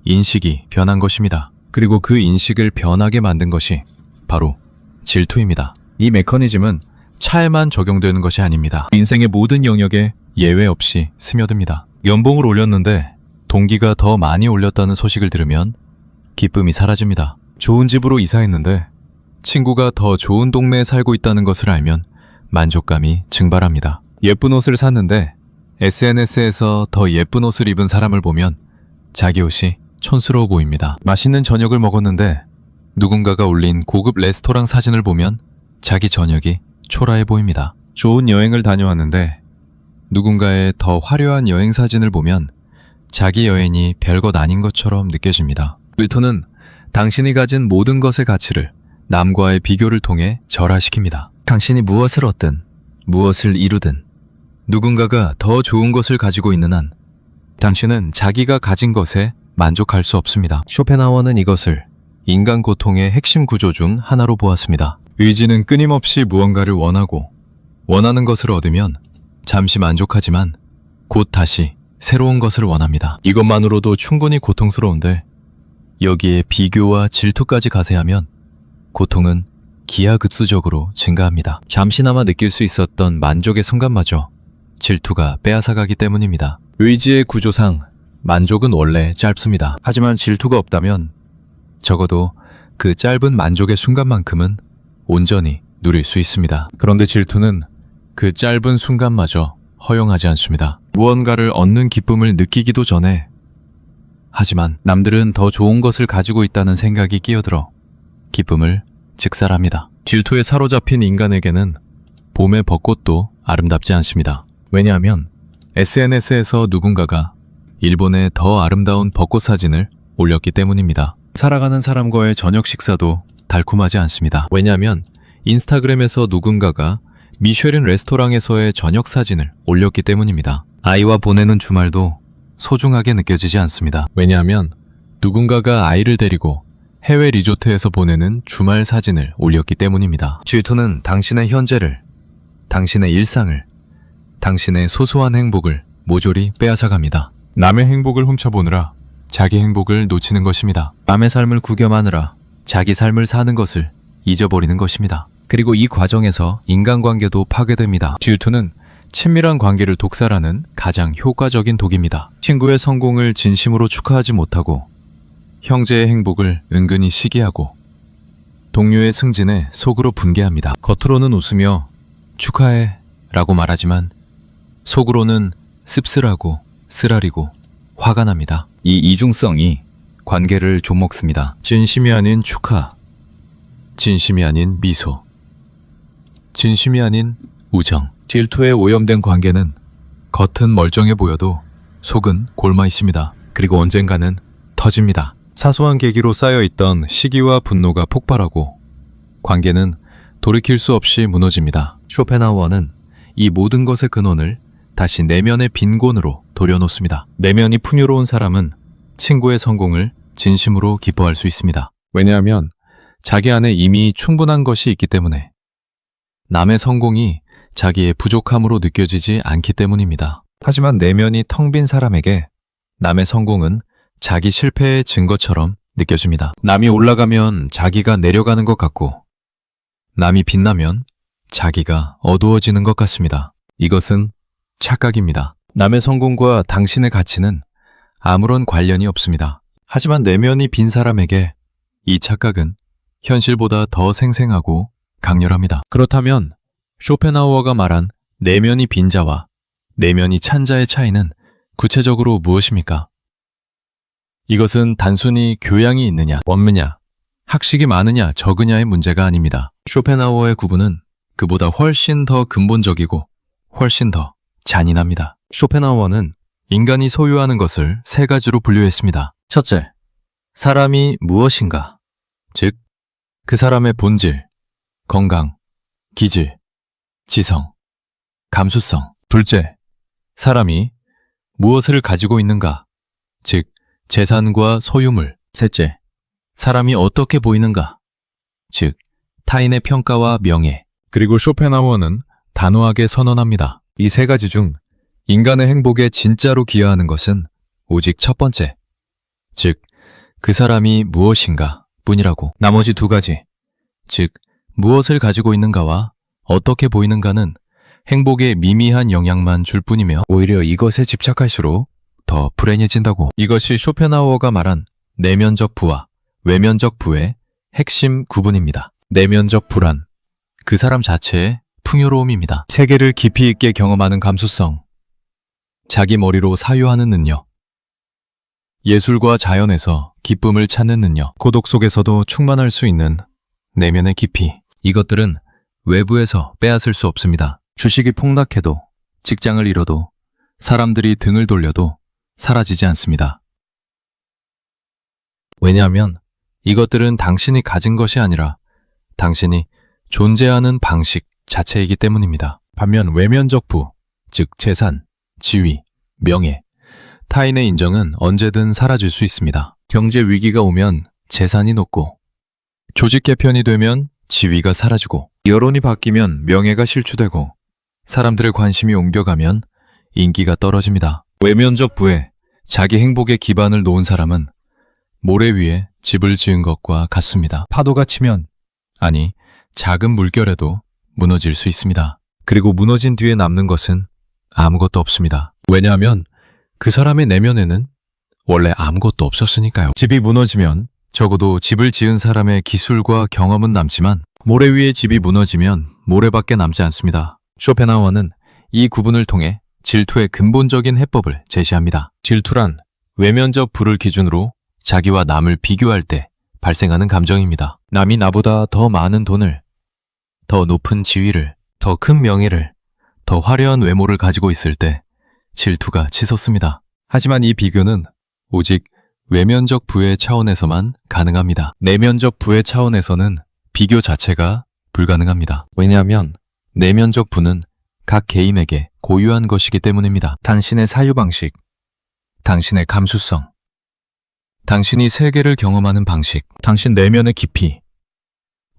인식이 변한 것입니다. 그리고 그 인식을 변하게 만든 것이 바로 질투입니다. 이 메커니즘은 차에만 적용되는 것이 아닙니다. 인생의 모든 영역에 예외 없이 스며듭니다. 연봉을 올렸는데 동기가 더 많이 올렸다는 소식을 들으면 기쁨이 사라집니다. 좋은 집으로 이사했는데 친구가 더 좋은 동네에 살고 있다는 것을 알면 만족감이 증발합니다. 예쁜 옷을 샀는데 SNS에서 더 예쁜 옷을 입은 사람을 보면 자기 옷이 촌스러워 보입니다. 맛있는 저녁을 먹었는데 누군가가 올린 고급 레스토랑 사진을 보면 자기 저녁이 초라해 보입니다. 좋은 여행을 다녀왔는데 누군가의 더 화려한 여행 사진을 보면 자기 여행이 별것 아닌 것처럼 느껴집니다. 질투는 당신이 가진 모든 것의 가치를 남과의 비교를 통해 절하시킵니다. 당신이 무엇을 얻든 무엇을 이루든 누군가가 더 좋은 것을 가지고 있는 한 당신은 자기가 가진 것에 만족할 수 없습니다. 쇼펜하워는 이것을 인간 고통의 핵심 구조 중 하나로 보았습니다. 의지는 끊임없이 무언가를 원하고 원하는 것을 얻으면 잠시 만족하지만 곧 다시 새로운 것을 원합니다. 이것만으로도 충분히 고통스러운데 여기에 비교와 질투까지 가세하면 고통은 기하급수적으로 증가합니다. 잠시나마 느낄 수 있었던 만족의 순간마저 질투가 빼앗아가기 때문입니다. 의지의 구조상 만족은 원래 짧습니다. 하지만 질투가 없다면 적어도 그 짧은 만족의 순간만큼은 온전히 누릴 수 있습니다. 그런데 질투는 그 짧은 순간마저 허용하지 않습니다. 무언가를 얻는 기쁨을 느끼기도 전에 하지만 남들은 더 좋은 것을 가지고 있다는 생각이 끼어들어 기쁨을 직살합니다. 질투에 사로잡힌 인간에게는 봄의 벚꽃도 아름답지 않습니다. 왜냐하면 SNS에서 누군가가 일본의 더 아름다운 벚꽃 사진을 올렸기 때문입니다. 살아가는 사람과의 저녁 식사도 달콤하지 않습니다. 왜냐하면 인스타그램에서 누군가가 미쉐린 레스토랑에서의 저녁 사진을 올렸기 때문입니다. 아이와 보내는 주말도 소중하게 느껴지지 않습니다. 왜냐하면 누군가가 아이를 데리고 해외 리조트에서 보내는 주말 사진을 올렸기 때문입니다. 질투는 당신의 현재를, 당신의 일상을, 당신의 소소한 행복을 모조리 빼앗아갑니다. 남의 행복을 훔쳐보느라 자기 행복을 놓치는 것입니다. 남의 삶을 구경하느라 자기 삶을 사는 것을 잊어버리는 것입니다. 그리고 이 과정에서 인간관계도 파괴됩니다. 질투는 친밀한 관계를 독살하는 가장 효과적인 독입니다. 친구의 성공을 진심으로 축하하지 못하고 형제의 행복을 은근히 시기하고 동료의 승진에 속으로 분개합니다. 겉으로는 웃으며 축하해 라고 말하지만 속으로는 씁쓸하고 쓰라리고 화가 납니다. 이 이중성이 관계를 좀먹습니다. 진심이 아닌 축하, 진심이 아닌 미소, 진심이 아닌 우정. 질투에 오염된 관계는 겉은 멀쩡해 보여도 속은 골마 있습니다. 그리고 언젠가는 터집니다. 사소한 계기로 쌓여있던 시기와 분노가 폭발하고 관계는 돌이킬 수 없이 무너집니다. 쇼펜하우어는 이 모든 것의 근원을 다시 내면의 빈곤으로 돌려놓습니다. 내면이 풍요로운 사람은 친구의 성공을 진심으로 기뻐할 수 있습니다. 왜냐하면 자기 안에 이미 충분한 것이 있기 때문에 남의 성공이 자기의 부족함으로 느껴지지 않기 때문입니다. 하지만 내면이 텅 빈 사람에게 남의 성공은 자기 실패의 증거처럼 느껴집니다. 남이 올라가면 자기가 내려가는 것 같고 남이 빛나면 자기가 어두워지는 것 같습니다. 이것은 착각입니다. 남의 성공과 당신의 가치는 아무런 관련이 없습니다. 하지만 내면이 빈 사람에게 이 착각은 현실보다 더 생생하고 강렬합니다. 그렇다면 쇼펜하우어가 말한 내면이 빈 자와 내면이 찬 자의 차이는 구체적으로 무엇입니까? 이것은 단순히 교양이 있느냐, 없느냐, 학식이 많으냐 적으냐의 문제가 아닙니다. 쇼펜하우어의 구분은 그보다 훨씬 더 근본적이고 훨씬 더 잔인합니다. 쇼펜하우어는 인간이 소유하는 것을 세 가지로 분류했습니다. 첫째, 사람이 무엇인가, 즉 그 사람의 본질, 건강, 기질, 지성, 감수성. 둘째, 사람이 무엇을 가지고 있는가, 즉 재산과 소유물. 셋째, 사람이 어떻게 보이는가, 즉 타인의 평가와 명예. 그리고 쇼펜하우어는 단호하게 선언합니다. 이 세 가지 중 인간의 행복에 진짜로 기여하는 것은 오직 첫 번째, 즉 그 사람이 무엇인가 뿐이라고. 나머지 두 가지, 즉 무엇을 가지고 있는가와 어떻게 보이는가는 행복에 미미한 영향만 줄 뿐이며 오히려 이것에 집착할수록 더 불행해진다고. 이것이 쇼펜하우어가 말한 내면적 부와 외면적 부의 핵심 구분입니다. 내면적 부란 그 사람 자체의 풍요로움입니다. 세계를 깊이 있게 경험하는 감수성, 자기 머리로 사유하는 능력, 예술과 자연에서 기쁨을 찾는 능력, 고독 속에서도 충만할 수 있는 내면의 깊이. 이것들은 외부에서 빼앗을 수 없습니다. 주식이 폭락해도, 직장을 잃어도, 사람들이 등을 돌려도 사라지지 않습니다. 왜냐하면 이것들은 당신이 가진 것이 아니라 당신이 존재하는 방식 자체이기 때문입니다. 반면 외면적 부, 즉 재산, 지위, 명예, 타인의 인정은 언제든 사라질 수 있습니다. 경제 위기가 오면 재산이 녹고, 조직 개편이 되면 지위가 사라지고, 여론이 바뀌면 명예가 실추되고, 사람들의 관심이 옮겨가면 인기가 떨어집니다. 외면적 부에 자기 행복의 기반을 놓은 사람은 모래 위에 집을 지은 것과 같습니다. 파도가 치면, 아니 작은 물결에도 무너질 수 있습니다. 그리고 무너진 뒤에 남는 것은 아무것도 없습니다. 왜냐하면 그 사람의 내면에는 원래 아무것도 없었으니까요. 집이 무너지면 적어도 집을 지은 사람의 기술과 경험은 남지만 모래 위에 집이 무너지면 모래밖에 남지 않습니다. 쇼펜하우어는 이 구분을 통해 질투의 근본적인 해법을 제시합니다. 질투란 외면적 부를 기준으로 자기와 남을 비교할 때 발생하는 감정입니다. 남이 나보다 더 많은 돈을, 더 높은 지위를, 더 큰 명예를, 더 화려한 외모를 가지고 있을 때 질투가 치솟습니다. 하지만 이 비교는 오직 외면적 부의 차원에서만 가능합니다. 내면적 부의 차원에서는 비교 자체가 불가능합니다. 왜냐하면 내면적 부는 각 개인에게 고유한 것이기 때문입니다. 당신의 사유방식, 당신의 감수성, 당신이 세계를 경험하는 방식, 당신 내면의 깊이,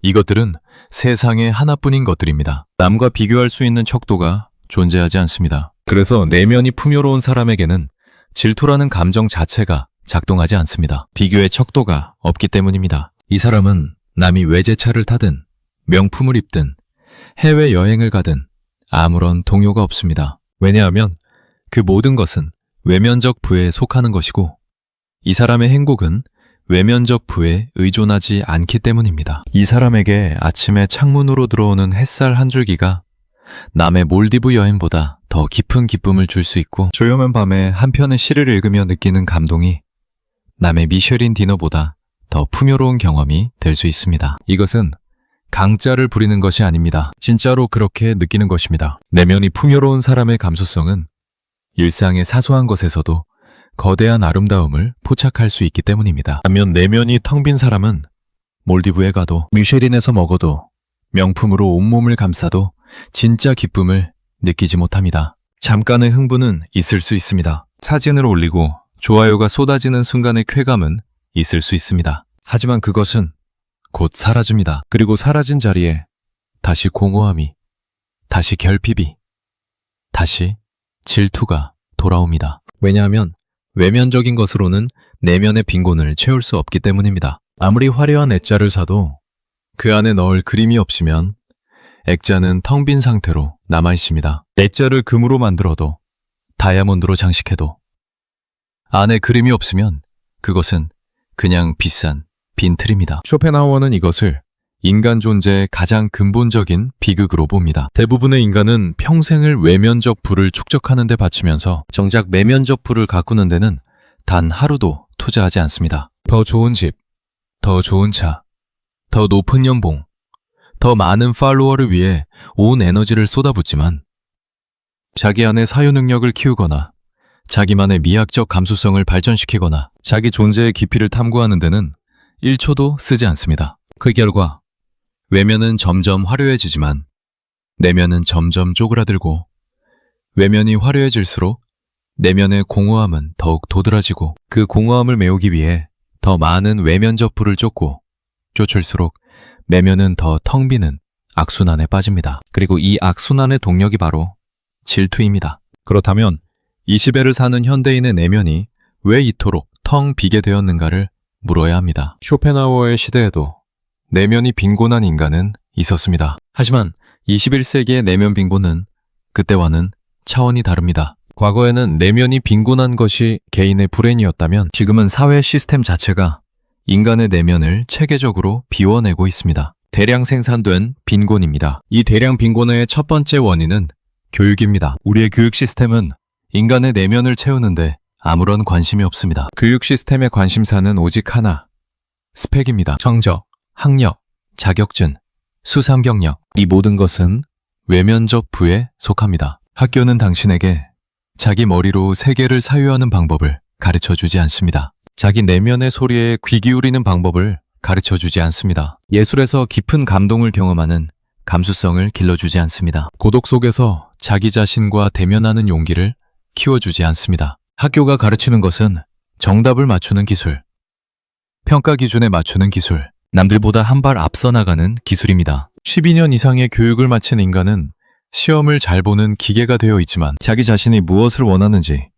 이것들은 세상에 하나뿐인 것들입니다. 남과 비교할 수 있는 척도가 존재하지 않습니다. 그래서 내면이 풍요로운 사람에게는 질투라는 감정 자체가 작동하지 않습니다. 비교의 척도가 없기 때문입니다. 이 사람은 남이 외제차를 타든 명품을 입든 해외여행을 가든 아무런 동요가 없습니다. 왜냐하면 그 모든 것은 외면적 부에 속하는 것이고 이 사람의 행복은 외면적 부에 의존하지 않기 때문입니다. 이 사람에게 아침에 창문으로 들어오는 햇살 한 줄기가 남의 몰디브 여행보다 더 깊은 기쁨을 줄 수 있고 조용한 밤에 한 편의 시를 읽으며 느끼는 감동이 남의 미쉐린 디너보다 더 풍요로운 경험이 될 수 있습니다. 이것은 강짜를 부리는 것이 아닙니다. 진짜로 그렇게 느끼는 것입니다. 내면이 풍요로운 사람의 감수성은 일상의 사소한 것에서도 거대한 아름다움을 포착할 수 있기 때문입니다. 반면 내면이 텅 빈 사람은 몰디브에 가도 미쉐린에서 먹어도 명품으로 온몸을 감싸도 진짜 기쁨을 느끼지 못합니다. 잠깐의 흥분은 있을 수 있습니다. 사진을 올리고 좋아요가 쏟아지는 순간의 쾌감은 있을 수 있습니다. 하지만 그것은 곧 사라집니다. 그리고 사라진 자리에 다시 공허함이, 다시 결핍이, 다시 질투가 돌아옵니다. 왜냐하면 외면적인 것으로는 내면의 빈곤을 채울 수 없기 때문입니다. 아무리 화려한 액자를 사도 그 안에 넣을 그림이 없으면 액자는 텅 빈 상태로 남아있습니다. 액자를 금으로 만들어도 다이아몬드로 장식해도 안에 그림이 없으면 그것은 그냥 비싼 빈틀입니다. 쇼펜하우어는 이것을 인간 존재의 가장 근본적인 비극으로 봅니다. 대부분의 인간은 평생을 외면적 부를 축적하는 데 바치면서 정작 내면적 부를 가꾸는 데는 단 하루도 투자하지 않습니다. 더 좋은 집, 더 좋은 차, 더 높은 연봉, 더 많은 팔로워를 위해 온 에너지를 쏟아붓지만 자기 안의 사유 능력을 키우거나 자기만의 미학적 감수성을 발전시키거나 자기 존재의 깊이를 탐구하는 데는 1초도 쓰지 않습니다. 그 결과 외면은 점점 화려해지지만 내면은 점점 쪼그라들고 외면이 화려해질수록 내면의 공허함은 더욱 도드라지고 그 공허함을 메우기 위해 더 많은 외면적 불을 쫓고 쫓을수록 내면은 더 텅 비는 악순환에 빠집니다. 그리고 이 악순환의 동력이 바로 질투입니다. 그렇다면 20회를 사는 현대인의 내면이 왜 이토록 텅 비게 되었는가를 물어야 합니다. 쇼펜하우어의 시대에도 내면이 빈곤한 인간은 있었습니다. 하지만 21세기의 내면 빈곤은 그때와는 차원이 다릅니다. 과거에는 내면이 빈곤한 것이 개인의 불행이었다면 지금은 사회 시스템 자체가 인간의 내면을 체계적으로 비워내고 있습니다. 대량 생산된 빈곤입니다. 이 대량 빈곤의 첫 번째 원인은 교육입니다. 우리의 교육 시스템은 인간의 내면을 채우는데 아무런 관심이 없습니다. 교육 시스템의 관심사는 오직 하나, 스펙입니다. 성적, 학력, 자격증, 수상 경력, 이 모든 것은 외면적 부에 속합니다. 학교는 당신에게 자기 머리로 세계를 사유하는 방법을 가르쳐주지 않습니다. 자기 내면의 소리에 귀 기울이는 방법을 가르쳐주지 않습니다. 예술에서 깊은 감동을 경험하는 감수성을 길러주지 않습니다. 고독 속에서 자기 자신과 대면하는 용기를 키워주지 않습니다. 학교가 가르치는 것은 정답을 맞추는 기술, 평가 기준에 맞추는 기술, 남들보다 한 발 앞서 나가는 기술입니다. 12년 이상의 교육을 마친 인간은 시험을 잘 보는 기계가 되어 있지만 자기 자신이 무엇을 원하는지,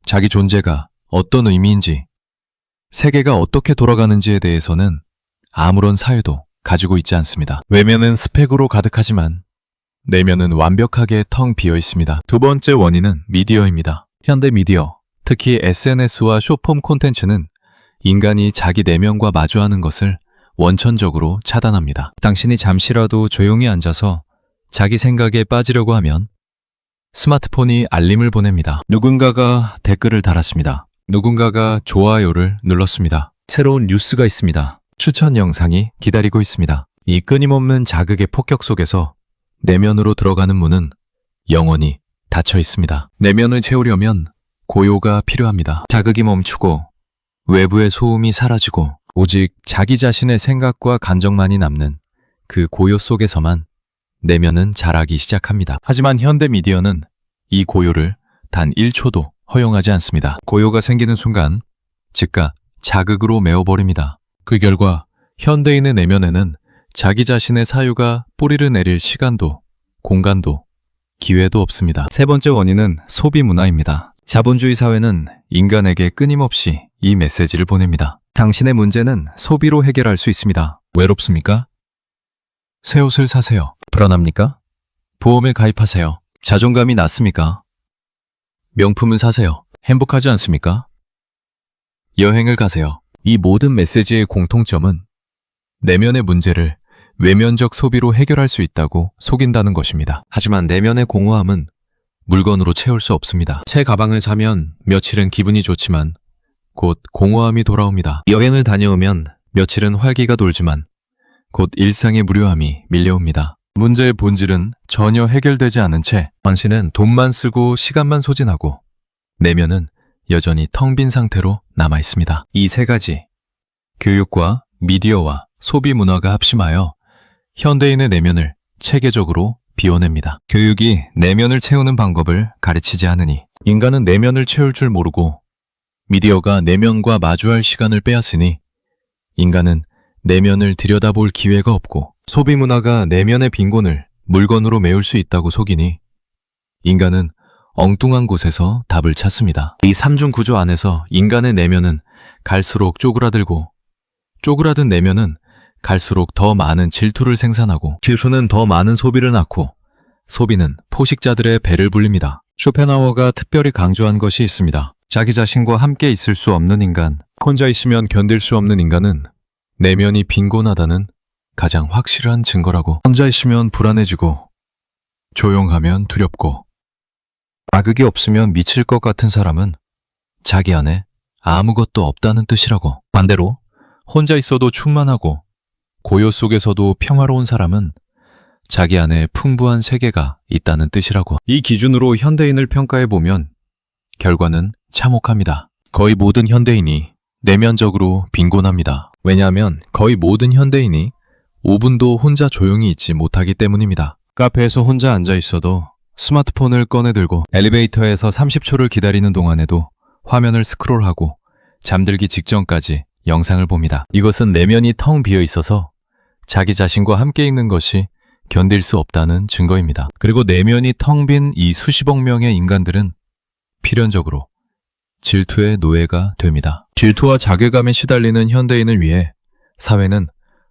자기 존재가 어떤 의미인지, 세계가 어떻게 돌아가는지에 대해서는 아무런 사유도 가지고 있지 않습니다. 외면은 스펙으로 가득하지만 내면은 완벽하게 텅 비어 있습니다. 두 번째 원인은 미디어입니다. 현대 미디어, 특히 SNS와 숏폼 콘텐츠는 인간이 자기 내면과 마주하는 것을 원천적으로 차단합니다. 당신이 잠시라도 조용히 앉아서 자기 생각에 빠지려고 하면 스마트폰이 알림을 보냅니다. 누군가가 댓글을 달았습니다. 누군가가 좋아요를 눌렀습니다. 새로운 뉴스가 있습니다. 추천 영상이 기다리고 있습니다. 이 끊임없는 자극의 폭격 속에서 내면으로 들어가는 문은 영원히 닫혀 있습니다. 내면을 채우려면 고요가 필요합니다. 자극이 멈추고 외부의 소음이 사라지고 오직 자기 자신의 생각과 감정만이 남는 그 고요 속에서만 내면은 자라기 시작합니다. 하지만 현대 미디어는 이 고요를 단 1초도 허용하지 않습니다. 고요가 생기는 순간 즉각 자극으로 메워버립니다. 그 결과 현대인의 내면에는 자기 자신의 사유가 뿌리를 내릴 시간도 공간도 기회도 없습니다. 세 번째 원인은 소비 문화입니다. 자본주의 사회는 인간에게 끊임없이 이 메시지를 보냅니다. 당신의 문제는 소비로 해결할 수 있습니다. 외롭습니까? 새 옷을 사세요. 불안합니까? 보험에 가입하세요. 자존감이 낮습니까? 명품을 사세요. 행복하지 않습니까? 여행을 가세요. 이 모든 메시지의 공통점은 내면의 문제를 외면적 소비로 해결할 수 있다고 속인다는 것입니다. 하지만 내면의 공허함은 물건으로 채울 수 없습니다. 새 가방을 사면 며칠은 기분이 좋지만 곧 공허함이 돌아옵니다. 여행을 다녀오면 며칠은 활기가 돌지만 곧 일상의 무료함이 밀려옵니다. 문제의 본질은 전혀 해결되지 않은 채 당신은 돈만 쓰고 시간만 소진하고 내면은 여전히 텅 빈 상태로 남아 있습니다. 이 세 가지, 교육과 미디어와 소비 문화가 합심하여 현대인의 내면을 체계적으로 비워냅니다. 교육이 내면을 채우는 방법을 가르치지 않으니 인간은 내면을 채울 줄 모르고 미디어가 내면과 마주할 시간을 빼앗으니 인간은 내면을 들여다볼 기회가 없고 소비 문화가 내면의 빈곤을 물건으로 메울 수 있다고 속이니 인간은 엉뚱한 곳에서 답을 찾습니다. 이 삼중 구조 안에서 인간의 내면은 갈수록 쪼그라들고 쪼그라든 내면은 갈수록 더 많은 질투를 생산하고 질투는 더 많은 소비를 낳고 소비는 포식자들의 배를 불립니다. 쇼펜하우어가 특별히 강조한 것이 있습니다. 자기 자신과 함께 있을 수 없는 인간, 혼자 있으면 견딜 수 없는 인간은 내면이 빈곤하다는 가장 확실한 증거라고. 혼자 있으면 불안해지고 조용하면 두렵고 자극이 없으면 미칠 것 같은 사람은 자기 안에 아무것도 없다는 뜻이라고. 반대로 혼자 있어도 충만하고 고요 속에서도 평화로운 사람은 자기 안에 풍부한 세계가 있다는 뜻이라고. 이 기준으로 현대인을 평가해보면 결과는 참혹합니다. 거의 모든 현대인이 내면적으로 빈곤합니다. 왜냐하면 거의 모든 현대인이 5분도 혼자 조용히 있지 못하기 때문입니다. 카페에서 혼자 앉아 있어도 스마트폰을 꺼내 들고 엘리베이터에서 30초를 기다리는 동안에도 화면을 스크롤하고 잠들기 직전까지 영상을 봅니다. 이것은 내면이 텅 비어 있어서 자기 자신과 함께 있는 것이 견딜 수 없다는 증거입니다. 그리고 내면이 텅 빈 이 수십억 명의 인간들은 필연적으로 질투의 노예가 됩니다. 질투와 자괴감에 시달리는 현대인을 위해 사회는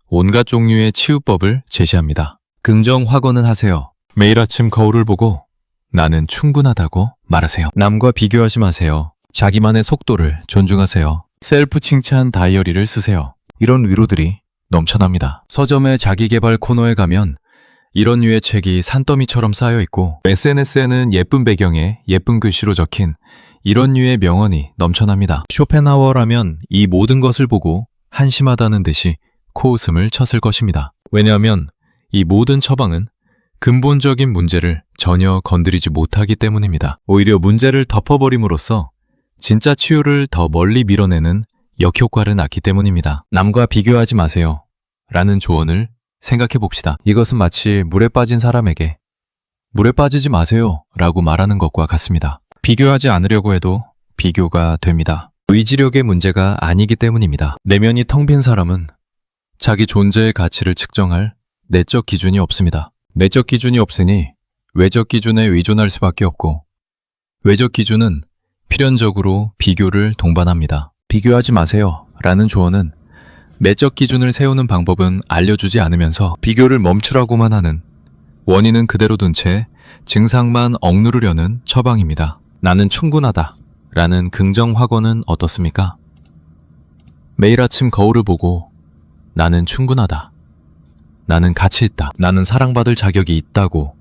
온갖 종류의 치유법을 제시합니다. 긍정 확언은 하세요. 매일 아침 거울을 보고 나는 충분하다고 말하세요. 남과 비교하지 마세요. 자기만의 속도를 존중하세요. 셀프 칭찬 다이어리를 쓰세요. 이런 위로들이 넘쳐납니다. 서점의 자기개발 코너에 가면 이런 류의 책이 산더미처럼 쌓여 있고 SNS에는 예쁜 배경에 예쁜 글씨로 적힌 이런 류의 명언이 넘쳐납니다. 쇼펜하워라면 이 모든 것을 보고 한심하다는 듯이 코웃음을 쳤을 것입니다. 왜냐하면 이 모든 처방은 근본적인 문제를 전혀 건드리지 못하기 때문입니다. 오히려 문제를 덮어버림으로써 진짜 치유를 더 멀리 밀어내는 역효과를 낳기 때문입니다. 남과 비교하지 마세요. 라는 조언을 생각해 봅시다. 이것은 마치 물에 빠진 사람에게 물에 빠지지 마세요 라고 말하는 것과 같습니다. 비교하지 않으려고 해도 비교가 됩니다. 의지력의 문제가 아니기 때문입니다. 내면이 텅 빈 사람은 자기 존재의 가치를 측정할 내적 기준이 없습니다. 내적 기준이 없으니 외적 기준에 의존할 수밖에 없고 외적 기준은 필연적으로 비교를 동반합니다. 비교하지 마세요 라는 조언은 내적 기준을 세우는 방법은 알려주지 않으면서 비교를 멈추라고만 하는 원인은 그대로 둔 채 증상만 억누르려는 처방입니다. 나는 충분하다 라는 긍정 확언은 어떻습니까? 매일 아침 거울을 보고 나는 충분하다. 나는 가치 있다. 나는 사랑받을 자격이 있다고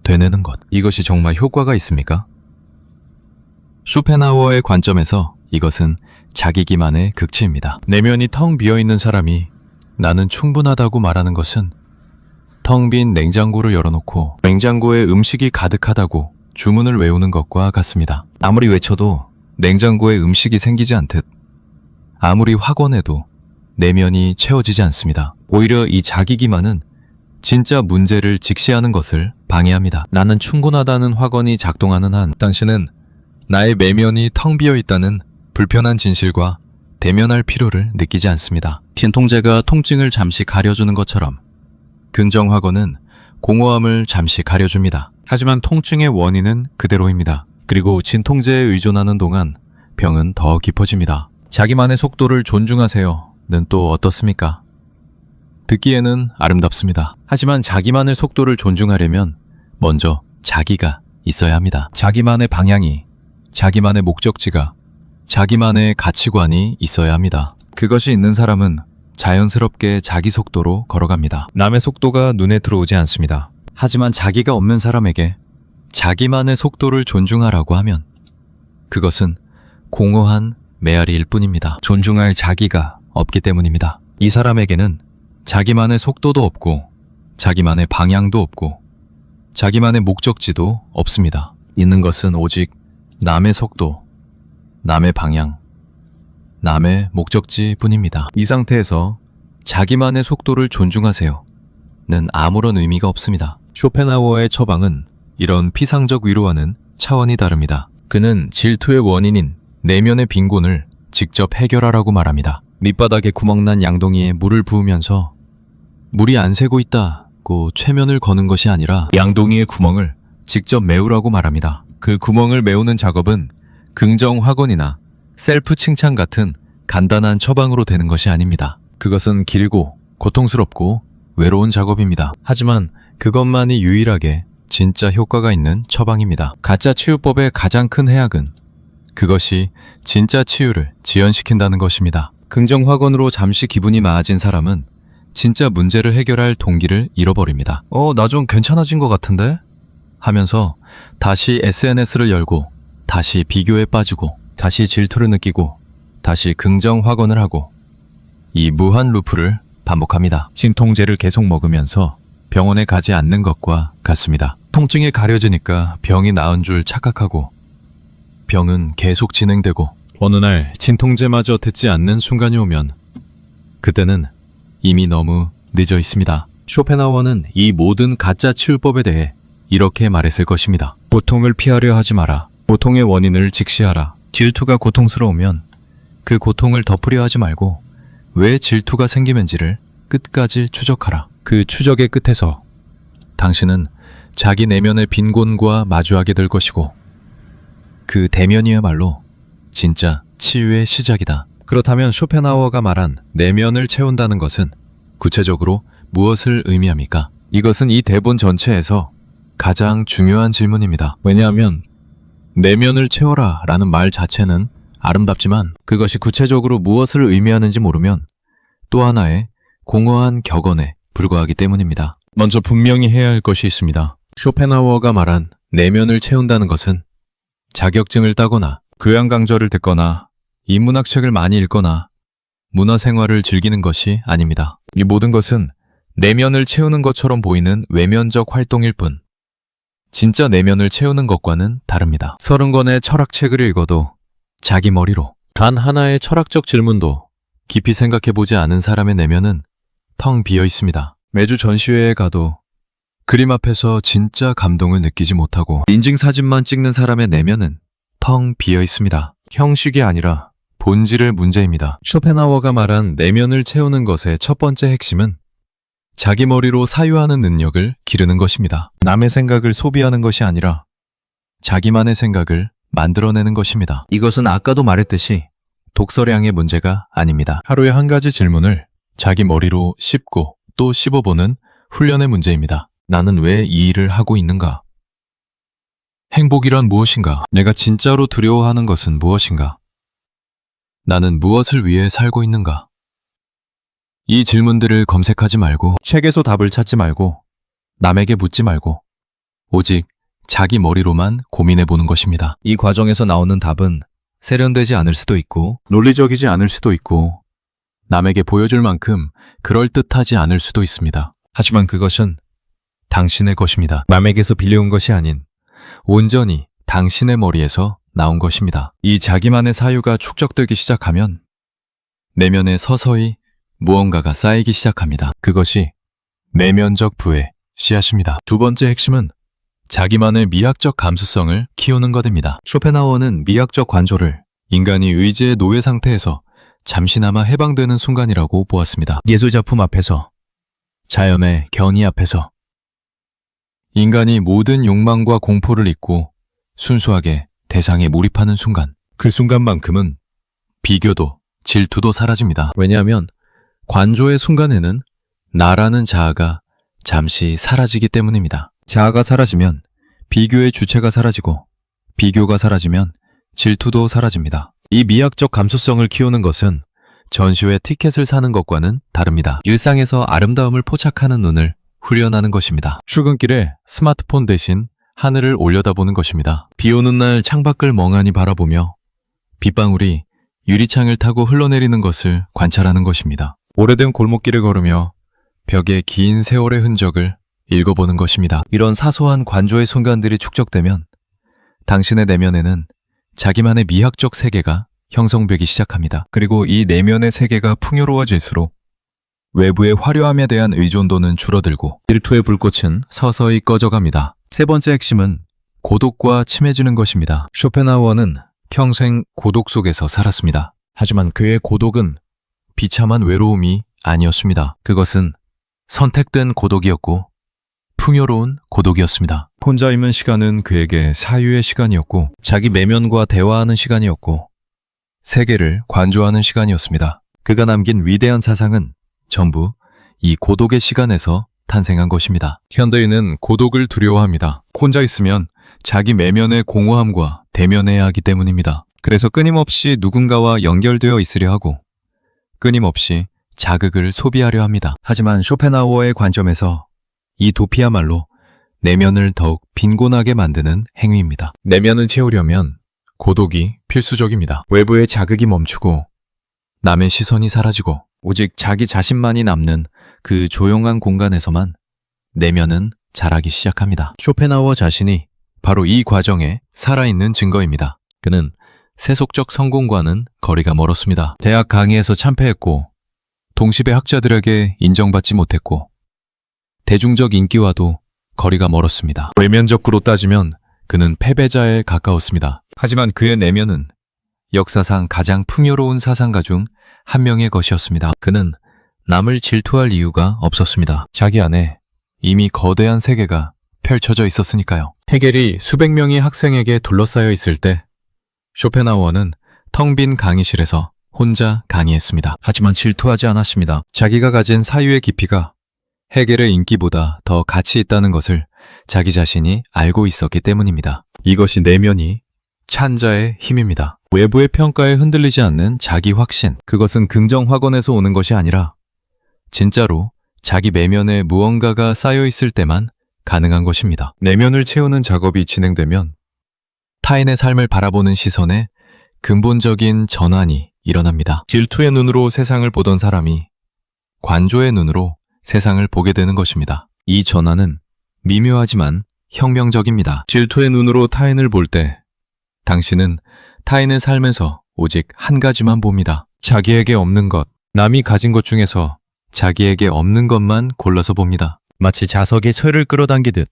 되뇌는 것. 이것이 정말 효과가 있습니까? 쇼펜하워의 관점에서 이것은 자기 기만의 극치입니다. 내면이 텅 비어있는 사람이 나는 충분하다고 말하는 것은 텅 빈 냉장고를 열어놓고 냉장고에 음식이 가득하다고 주문을 외우는 것과 같습니다. 아무리 외쳐도 냉장고에 음식이 생기지 않듯 아무리 확언해도 내면이 채워지지 않습니다. 오히려 이 자기 기만은 진짜 문제를 직시하는 것을 방해합니다. 나는 충분하다는 확언이 작동하는 한 당신은 나의 내면이 텅 비어 있다는 불편한 진실과 대면할 필요를 느끼지 않습니다. 진통제가 통증을 잠시 가려주는 것처럼 긍정 확언은 공허함을 잠시 가려줍니다. 하지만 통증의 원인은 그대로입니다. 그리고 진통제에 의존하는 동안 병은 더 깊어집니다. 자기만의 속도를 존중하세요. 는 또 어떻습니까? 듣기에는 아름답습니다. 하지만 자기만의 속도를 존중하려면 먼저 자기가 있어야 합니다. 자기만의 방향이, 자기만의 목적지가, 자기만의 가치관이 있어야 합니다. 그것이 있는 사람은 자연스럽게 자기 속도로 걸어갑니다. 남의 속도가 눈에 들어오지 않습니다. 하지만 자기가 없는 사람에게 자기만의 속도를 존중하라고 하면 그것은 공허한 메아리일 뿐입니다. 존중할 자기가 없기 때문입니다. 이 사람에게는 자기만의 속도도 없고 자기만의 방향도 없고 자기만의 목적지도 없습니다. 있는 것은 오직 남의 속도, 남의 방향, 남의 목적지 뿐입니다. 이 상태에서 자기만의 속도를 존중하세요 는 아무런 의미가 없습니다. 쇼펜하워의 처방은 이런 피상적 위로와는 차원이 다릅니다. 그는 질투의 원인인 내면의 빈곤을 직접 해결하라고 말합니다. 밑바닥에 구멍난 양동이에 물을 부으면서 물이 안 새고 있다고 최면을 거는 것이 아니라 양동이의 구멍을 직접 메우라고 말합니다. 그 구멍을 메우는 작업은 긍정 확언이나 셀프 칭찬 같은 간단한 처방으로 되는 것이 아닙니다. 그것은 길고 고통스럽고 외로운 작업입니다. 하지만 그것만이 유일하게 진짜 효과가 있는 처방입니다. 가짜 치유법의 가장 큰 해악은 그것이 진짜 치유를 지연시킨다는 것입니다. 긍정 확언으로 잠시 기분이 나아진 사람은 진짜 문제를 해결할 동기를 잃어버립니다. 나 좀 괜찮아진 것 같은데? 하면서 다시 SNS를 열고 다시 비교에 빠지고 다시 질투를 느끼고 다시 긍정 확언을 하고 이 무한 루프를 반복합니다. 진통제를 계속 먹으면서 병원에 가지 않는 것과 같습니다. 통증이 가려지니까 병이 나은 줄 착각하고 병은 계속 진행되고 어느 날 진통제마저 듣지 않는 순간이 오면 그때는 이미 너무 늦어 있습니다. 쇼펜하우어는 이 모든 가짜 치유법에 대해 이렇게 말했을 것입니다. 고통을 피하려 하지 마라. 고통의 원인을 직시하라. 질투가 고통스러우면 그 고통을 덮으려 하지 말고 왜 질투가 생기는지를 끝까지 추적하라. 그 추적의 끝에서 당신은 자기 내면의 빈곤과 마주하게 될 것이고 그 대면이야말로 진짜 치유의 시작이다. 그렇다면 쇼펜하우어가 말한 내면을 채운다는 것은 구체적으로 무엇을 의미합니까? 이것은 이 대본 전체에서 가장 중요한 질문입니다. 왜냐하면 내면을 채워라 라는 말 자체는 아름답지만 그것이 구체적으로 무엇을 의미하는지 모르면 또 하나의 공허한 격언에 불과하기 때문입니다. 먼저 분명히 해야 할 것이 있습니다. 쇼펜하우어가 말한 내면을 채운다는 것은 자격증을 따거나 교양 강좌를 듣거나 인문학 책을 많이 읽거나 문화생활을 즐기는 것이 아닙니다. 이 모든 것은 내면을 채우는 것처럼 보이는 외면적 활동일 뿐 진짜 내면을 채우는 것과는 다릅니다. 30권의 철학책을 읽어도 자기 머리로 단 하나의 철학적 질문도 깊이 생각해보지 않은 사람의 내면은 텅 비어 있습니다. 매주 전시회에 가도 그림 앞에서 진짜 감동을 느끼지 못하고 인증사진만 찍는 사람의 내면은 텅 비어 있습니다. 형식이 아니라 본질의 문제입니다. 쇼펜하우어가 말한 내면을 채우는 것의 첫 번째 핵심은 자기 머리로 사유하는 능력을 기르는 것입니다. 남의 생각을 소비하는 것이 아니라 자기만의 생각을 만들어내는 것입니다. 이것은 아까도 말했듯이 독서량의 문제가 아닙니다. 하루에 한 가지 질문을 자기 머리로 씹고 또 씹어보는 훈련의 문제입니다. 나는 왜 이 일을 하고 있는가? 행복이란 무엇인가? 내가 진짜로 두려워하는 것은 무엇인가? 나는 무엇을 위해 살고 있는가? 이 질문들을 검색하지 말고 책에서 답을 찾지 말고 남에게 묻지 말고 오직 자기 머리로만 고민해보는 것입니다. 이 과정에서 나오는 답은 세련되지 않을 수도 있고 논리적이지 않을 수도 있고 남에게 보여줄 만큼 그럴듯하지 않을 수도 있습니다. 하지만 그것은 당신의 것입니다. 남에게서 빌려온 것이 아닌 온전히 당신의 머리에서 나온 것입니다. 이 자기만의 사유가 축적되기 시작하면 내면에 서서히 무언가가 쌓이기 시작합니다. 그것이 내면적 부의 씨앗입니다. 두 번째 핵심은 자기만의 미학적 감수성을 키우는 것입니다. 쇼펜하우어는 미학적 관조를 인간이 의지의 노예 상태에서 잠시나마 해방되는 순간이라고 보았습니다. 예술작품 앞에서, 자연의 견이 앞에서 인간이 모든 욕망과 공포를 잊고 순수하게 대상에 몰입하는 순간, 그 순간만큼은 비교도 질투도 사라집니다. 왜냐하면 관조의 순간에는 나라는 자아가 잠시 사라지기 때문입니다. 자아가 사라지면 비교의 주체가 사라지고 비교가 사라지면 질투도 사라집니다. 이 미학적 감수성을 키우는 것은 전시회 티켓을 사는 것과는 다릅니다. 일상에서 아름다움을 포착하는 눈을 훈련하는 것입니다. 출근길에 스마트폰 대신 하늘을 올려다보는 것입니다. 비 오는 날 창밖을 멍하니 바라보며 빗방울이 유리창을 타고 흘러내리는 것을 관찰하는 것입니다. 오래된 골목길을 걸으며 벽에 긴 세월의 흔적을 읽어보는 것입니다. 이런 사소한 관조의 순간들이 축적되면 당신의 내면에는 자기만의 미학적 세계가 형성되기 시작합니다. 그리고 이 내면의 세계가 풍요로워질수록 외부의 화려함에 대한 의존도는 줄어들고 질투의 불꽃은 서서히 꺼져갑니다. 세 번째 핵심은 고독과 친해지는 것입니다. 쇼펜하우어는 평생 고독 속에서 살았습니다. 하지만 그의 고독은 비참한 외로움이 아니었습니다. 그것은 선택된 고독이었고 풍요로운 고독이었습니다. 혼자임은 시간은 그에게 사유의 시간이었고 자기 내면과 대화하는 시간이었고 세계를 관조하는 시간이었습니다. 그가 남긴 위대한 사상은 전부 이 고독의 시간에서 탄생한 것입니다. 현대인은 고독을 두려워합니다. 혼자 있으면 자기 내면의 공허함과 대면해야 하기 때문입니다. 그래서 끊임없이 누군가와 연결되어 있으려 하고 끊임없이 자극을 소비하려 합니다. 하지만 쇼펜하우어의 관점에서 이 도피야말로 내면을 더욱 빈곤하게 만드는 행위입니다. 내면을 채우려면 고독이 필수적입니다. 외부의 자극이 멈추고 남의 시선이 사라지고 오직 자기 자신만이 남는 그 조용한 공간에서만 내면은 자라기 시작합니다. 쇼펜하우어 자신이 바로 이 과정에 살아있는 증거입니다. 그는 세속적 성공과는 거리가 멀었습니다. 대학 강의에서 참패했고, 동시배 학자들에게 인정받지 못했고, 대중적 인기와도 거리가 멀었습니다. 외면적으로 따지면 그는 패배자에 가까웠습니다. 하지만 그의 내면은 역사상 가장 풍요로운 사상가 중 한 명의 것이었습니다. 그는 남을 질투할 이유가 없었습니다. 자기 안에 이미 거대한 세계가 펼쳐져 있었으니까요. 헤겔이 수백 명의 학생에게 둘러싸여 있을 때 쇼펜하우어는 텅 빈 강의실에서 혼자 강의했습니다. 하지만 질투하지 않았습니다. 자기가 가진 사유의 깊이가 헤겔의 인기보다 더 가치 있다는 것을 자기 자신이 알고 있었기 때문입니다. 이것이 내면이 찬 자의 힘입니다. 외부의 평가에 흔들리지 않는 자기 확신. 그것은 긍정 확언에서 오는 것이 아니라 진짜로 자기 내면에 무언가가 쌓여 있을 때만 가능한 것입니다. 내면을 채우는 작업이 진행되면 타인의 삶을 바라보는 시선에 근본적인 전환이 일어납니다. 질투의 눈으로 세상을 보던 사람이 관조의 눈으로 세상을 보게 되는 것입니다. 이 전환은 미묘하지만 혁명적입니다. 질투의 눈으로 타인을 볼 때 당신은 타인의 삶에서 오직 한 가지만 봅니다. 자기에게 없는 것, 남이 가진 것 중에서 자기에게 없는 것만 골라서 봅니다. 마치 자석이 쇠를 끌어당기듯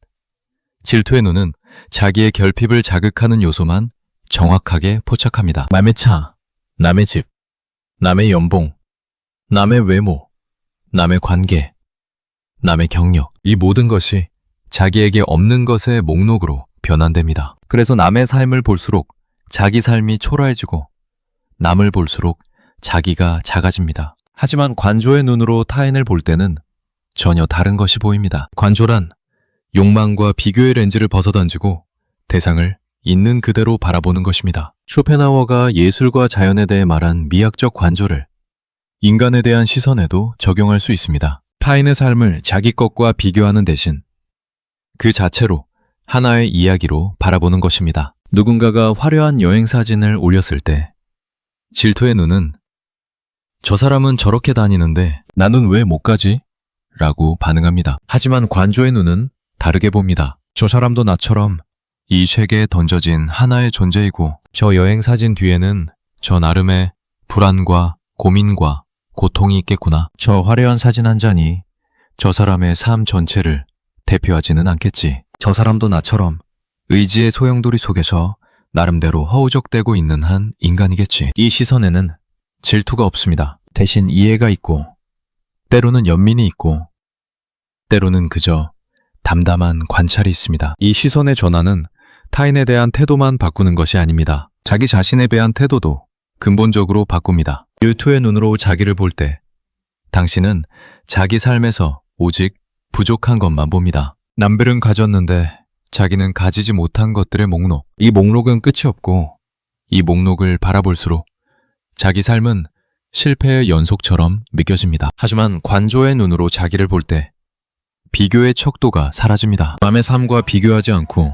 질투의 눈은 자기의 결핍을 자극하는 요소만 정확하게 포착합니다. 남의 차, 남의 집, 남의 연봉, 남의 외모, 남의 관계, 남의 경력, 이 모든 것이 자기에게 없는 것의 목록으로 변환됩니다. 그래서 남의 삶을 볼수록 자기 삶이 초라해지고 남을 볼수록 자기가 작아집니다. 하지만 관조의 눈으로 타인을 볼 때는 전혀 다른 것이 보입니다. 관조란 욕망과 비교의 렌즈를 벗어던지고 대상을 있는 그대로 바라보는 것입니다. 쇼펜하우어가 예술과 자연에 대해 말한 미학적 관조를 인간에 대한 시선에도 적용할 수 있습니다. 타인의 삶을 자기 것과 비교하는 대신 그 자체로 하나의 이야기로 바라보는 것입니다. 누군가가 화려한 여행 사진을 올렸을 때 질투의 눈은 저 사람은 저렇게 다니는데 나는 왜 못 가지? 라고 반응합니다. 하지만 관조의 눈은 다르게 봅니다. 저 사람도 나처럼 이 세계에 던져진 하나의 존재이고 저 여행 사진 뒤에는 저 나름의 불안과 고민과 고통이 있겠구나. 저 화려한 사진 한 잔이 저 사람의 삶 전체를 대표하지는 않겠지. 저 사람도 나처럼 의지의 소용돌이 속에서 나름대로 허우적대고 있는 한 인간이겠지. 이 시선에는 질투가 없습니다. 대신 이해가 있고 때로는 연민이 있고 때로는 그저 담담한 관찰이 있습니다. 이 시선의 전환은 타인에 대한 태도만 바꾸는 것이 아닙니다. 자기 자신에 대한 태도도 근본적으로 바꿉니다. 질투의 눈으로 자기를 볼 때 당신은 자기 삶에서 오직 부족한 것만 봅니다. 남들은 가졌는데 자기는 가지지 못한 것들의 목록. 이 목록은 끝이 없고 이 목록을 바라볼수록 자기 삶은 실패의 연속처럼 믿겨집니다. 하지만 관조의 눈으로 자기를 볼 때 비교의 척도가 사라집니다. 남의 삶과 비교하지 않고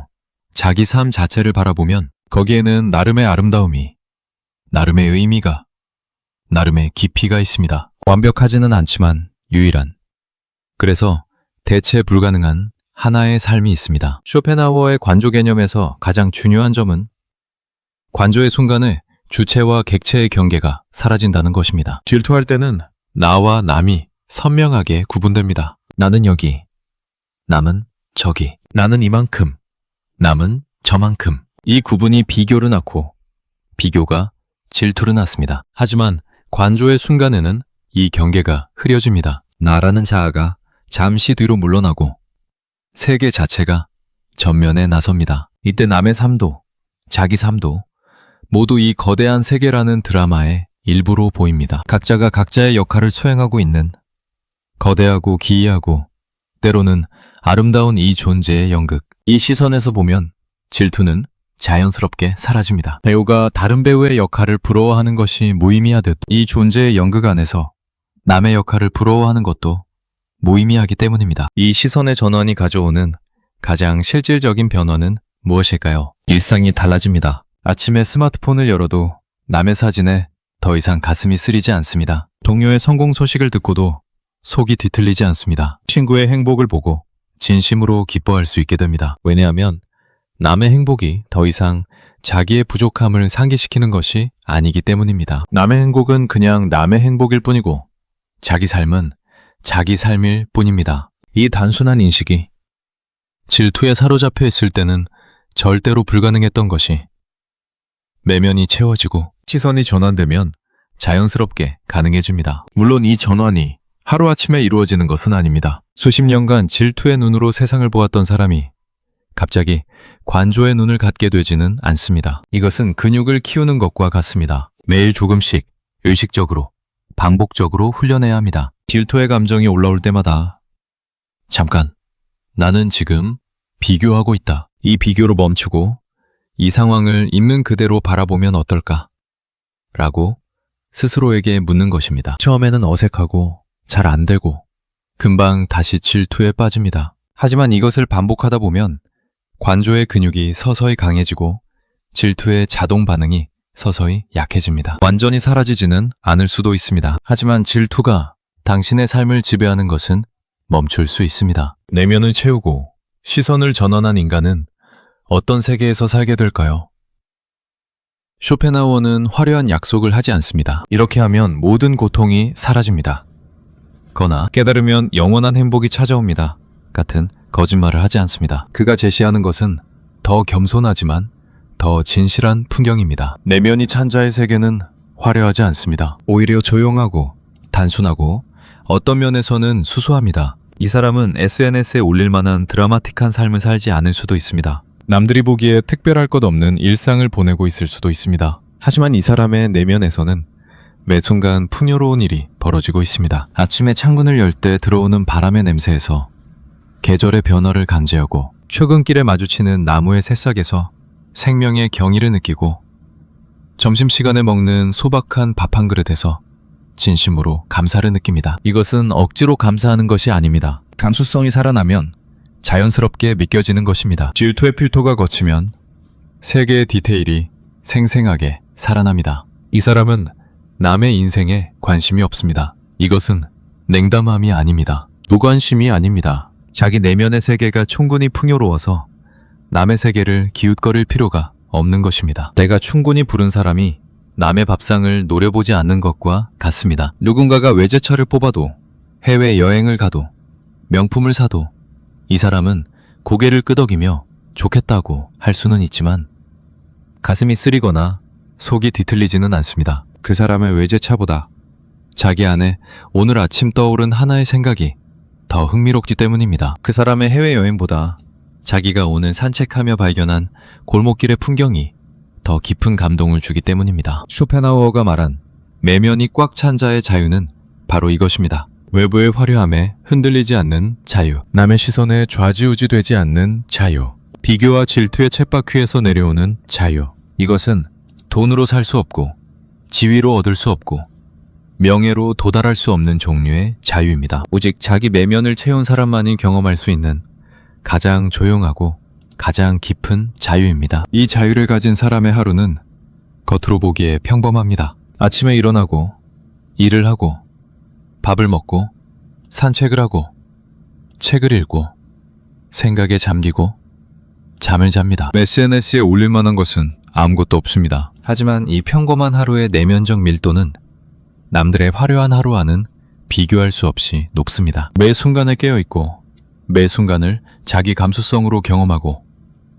자기 삶 자체를 바라보면 거기에는 나름의 아름다움이, 나름의 의미가, 나름의 깊이가 있습니다. 완벽하지는 않지만 유일한, 그래서 대체 불가능한 하나의 삶이 있습니다. 쇼펜하우어의 관조 개념에서 가장 중요한 점은 관조의 순간에 주체와 객체의 경계가 사라진다는 것입니다. 질투할 때는 나와 남이 선명하게 구분됩니다. 나는 여기, 남은 저기, 나는 이만큼, 남은 저만큼. 이 구분이 비교를 낳고 비교가 질투를 낳습니다. 하지만 관조의 순간에는 이 경계가 흐려집니다. 나라는 자아가 잠시 뒤로 물러나고 세계 자체가 전면에 나섭니다. 이때 남의 삶도 자기 삶도 모두 이 거대한 세계라는 드라마의 일부로 보입니다. 각자가 각자의 역할을 수행하고 있는 거대하고 기이하고 때로는 아름다운 이 존재의 연극. 이 시선에서 보면 질투는 자연스럽게 사라집니다. 배우가 다른 배우의 역할을 부러워하는 것이 무의미하듯 이 존재의 연극 안에서 남의 역할을 부러워하는 것도 무의미하기 때문입니다. 이 시선의 전환이 가져오는 가장 실질적인 변화는 무엇일까요? 일상이 달라집니다. 아침에 스마트폰을 열어도 남의 사진에 더 이상 가슴이 쓰리지 않습니다. 동료의 성공 소식을 듣고도 속이 뒤틀리지 않습니다. 친구의 행복을 보고 진심으로 기뻐할 수 있게 됩니다. 왜냐하면 남의 행복이 더 이상 자기의 부족함을 상기시키는 것이 아니기 때문입니다. 남의 행복은 그냥 남의 행복일 뿐이고 자기 삶은 자기 삶일 뿐입니다. 이 단순한 인식이 질투에 사로잡혀 있을 때는 절대로 불가능했던 것이 내면이 채워지고 시선이 전환되면 자연스럽게 가능해집니다. 물론 이 전환이 하루아침에 이루어지는 것은 아닙니다. 수십 년간 질투의 눈으로 세상을 보았던 사람이 갑자기 관조의 눈을 갖게 되지는 않습니다. 이것은 근육을 키우는 것과 같습니다. 매일 조금씩 의식적으로, 반복적으로 훈련해야 합니다. 질투의 감정이 올라올 때마다 잠깐, 나는 지금 비교하고 있다. 이 비교로 멈추고 이 상황을 있는 그대로 바라보면 어떨까? 라고 스스로에게 묻는 것입니다. 처음에는 어색하고 잘 안 되고 금방 다시 질투에 빠집니다. 하지만 이것을 반복하다 보면 관조의 근육이 서서히 강해지고 질투의 자동 반응이 서서히 약해집니다. 완전히 사라지지는 않을 수도 있습니다. 하지만 질투가 당신의 삶을 지배하는 것은 멈출 수 있습니다. 내면을 채우고 시선을 전환한 인간은 어떤 세계에서 살게 될까요? 쇼펜하우어는 화려한 약속을 하지 않습니다. 이렇게 하면 모든 고통이 사라집니다. 거나 깨달으면 영원한 행복이 찾아옵니다. 같은 거짓말을 하지 않습니다. 그가 제시하는 것은 더 겸손하지만 더 진실한 풍경입니다. 내면이 찬 자의 세계는 화려하지 않습니다. 오히려 조용하고 단순하고 어떤 면에서는 수수합니다. 이 사람은 SNS에 올릴 만한 드라마틱한 삶을 살지 않을 수도 있습니다. 남들이 보기에 특별할 것 없는 일상을 보내고 있을 수도 있습니다. 하지만 이 사람의 내면에서는 매 순간 풍요로운 일이 벌어지고 있습니다. 아침에 창문을 열 때 들어오는 바람의 냄새에서 계절의 변화를 감지하고 출근길에 마주치는 나무의 새싹에서 생명의 경의를 느끼고 점심시간에 먹는 소박한 밥 한 그릇에서 진심으로 감사를 느낍니다. 이것은 억지로 감사하는 것이 아닙니다. 감수성이 살아나면 자연스럽게 믿겨지는 것입니다. 질투의 필터가 거치면 세계의 디테일이 생생하게 살아납니다. 이 사람은 남의 인생에 관심이 없습니다. 이것은 냉담함이 아닙니다. 무관심이 아닙니다. 자기 내면의 세계가 충분히 풍요로워서 남의 세계를 기웃거릴 필요가 없는 것입니다. 내가 충분히 부른 사람이 남의 밥상을 노려보지 않는 것과 같습니다. 누군가가 외제차를 뽑아도 해외여행을 가도 명품을 사도 이 사람은 고개를 끄덕이며 좋겠다고 할 수는 있지만 가슴이 쓰리거나 속이 뒤틀리지는 않습니다. 그 사람의 외제차보다 자기 안에 오늘 아침 떠오른 하나의 생각이 더 흥미롭기 때문입니다. 그 사람의 해외여행보다 자기가 오늘 산책하며 발견한 골목길의 풍경이 더 깊은 감동을 주기 때문입니다. 쇼펜하우어가 말한 내면이 꽉 찬 자의 자유는 바로 이것입니다. 외부의 화려함에 흔들리지 않는 자유, 남의 시선에 좌지우지되지 않는 자유, 비교와 질투의 쳇바퀴에서 내려오는 자유. 이것은 돈으로 살 수 없고 지위로 얻을 수 없고 명예로 도달할 수 없는 종류의 자유입니다. 오직 자기 내면을 채운 사람만이 경험할 수 있는 가장 조용하고 가장 깊은 자유입니다. 이 자유를 가진 사람의 하루는 겉으로 보기에 평범합니다. 아침에 일어나고 일을 하고 밥을 먹고 산책을 하고 책을 읽고 생각에 잠기고 잠을 잡니다. SNS에 올릴 만한 것은 아무것도 없습니다. 하지만 이 평범한 하루의 내면적 밀도는 남들의 화려한 하루와는 비교할 수 없이 높습니다. 매 순간에 깨어있고 매 순간을 자기 감수성으로 경험하고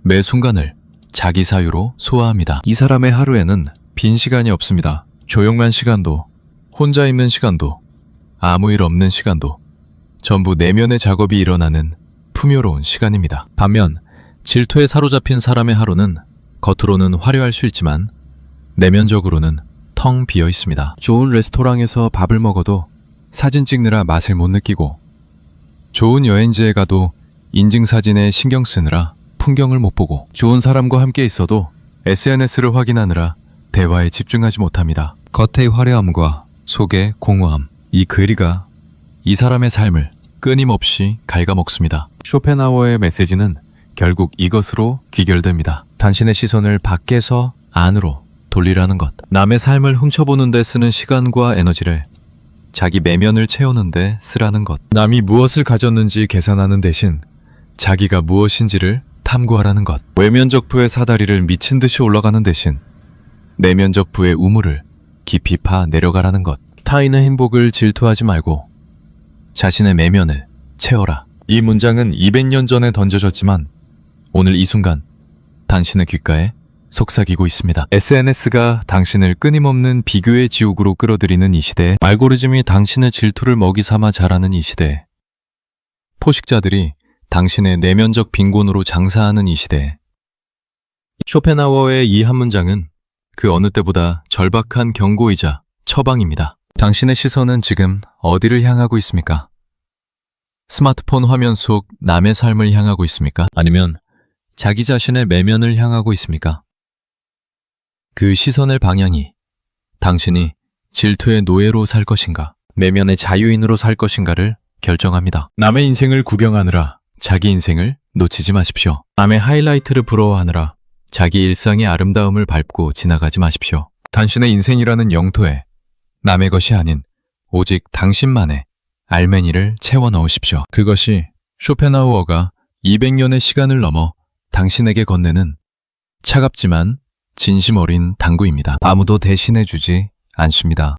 매 순간을 자기 사유로 소화합니다. 이 사람의 하루에는 빈 시간이 없습니다. 조용한 시간도 혼자 있는 시간도 아무 일 없는 시간도 전부 내면의 작업이 일어나는 풍요로운 시간입니다. 반면 질투에 사로잡힌 사람의 하루는 겉으로는 화려할 수 있지만 내면적으로는 텅 비어 있습니다. 좋은 레스토랑에서 밥을 먹어도 사진 찍느라 맛을 못 느끼고 좋은 여행지에 가도 인증사진에 신경 쓰느라 풍경을 못 보고 좋은 사람과 함께 있어도 SNS를 확인하느라 대화에 집중하지 못합니다. 겉의 화려함과 속의 공허함, 이 괴리가 이 사람의 삶을 끊임없이 갉아먹습니다. 쇼펜하우어의 메시지는 결국 이것으로 귀결됩니다. 당신의 시선을 밖에서 안으로 돌리라는 것. 남의 삶을 훔쳐보는 데 쓰는 시간과 에너지를 자기 내면을 채우는 데 쓰라는 것. 남이 무엇을 가졌는지 계산하는 대신 자기가 무엇인지를 탐구하라는 것. 외면적 부의 사다리를 미친 듯이 올라가는 대신 내면적 부의 우물을 깊이 파 내려가라는 것. 타인의 행복을 질투하지 말고 자신의 내면을 채워라. 이 문장은 200년 전에 던져졌지만 오늘 이 순간 당신의 귓가에 속삭이고 있습니다. SNS가 당신을 끊임없는 비교의 지옥으로 끌어들이는 이 시대에, 알고리즘이 당신의 질투를 먹이 삼아 자라는 이 시대에, 포식자들이 당신의 내면적 빈곤으로 장사하는 이 시대에, 쇼펜하우어의 이 한 문장은 그 어느 때보다 절박한 경고이자 처방입니다. 당신의 시선은 지금 어디를 향하고 있습니까? 스마트폰 화면 속 남의 삶을 향하고 있습니까? 아니면 자기 자신의 내면을 향하고 있습니까? 그 시선의 방향이 당신이 질투의 노예로 살 것인가, 내면의 자유인으로 살 것인가를 결정합니다. 남의 인생을 구경하느라 자기 인생을 놓치지 마십시오. 남의 하이라이트를 부러워하느라 자기 일상의 아름다움을 밟고 지나가지 마십시오. 당신의 인생이라는 영토에 남의 것이 아닌 오직 당신만의 알맹이를 채워 넣으십시오. 그것이 쇼펜하우어가 200년의 시간을 넘어 당신에게 건네는 차갑지만 진심 어린 당부입니다. 아무도 대신해주지 않습니다.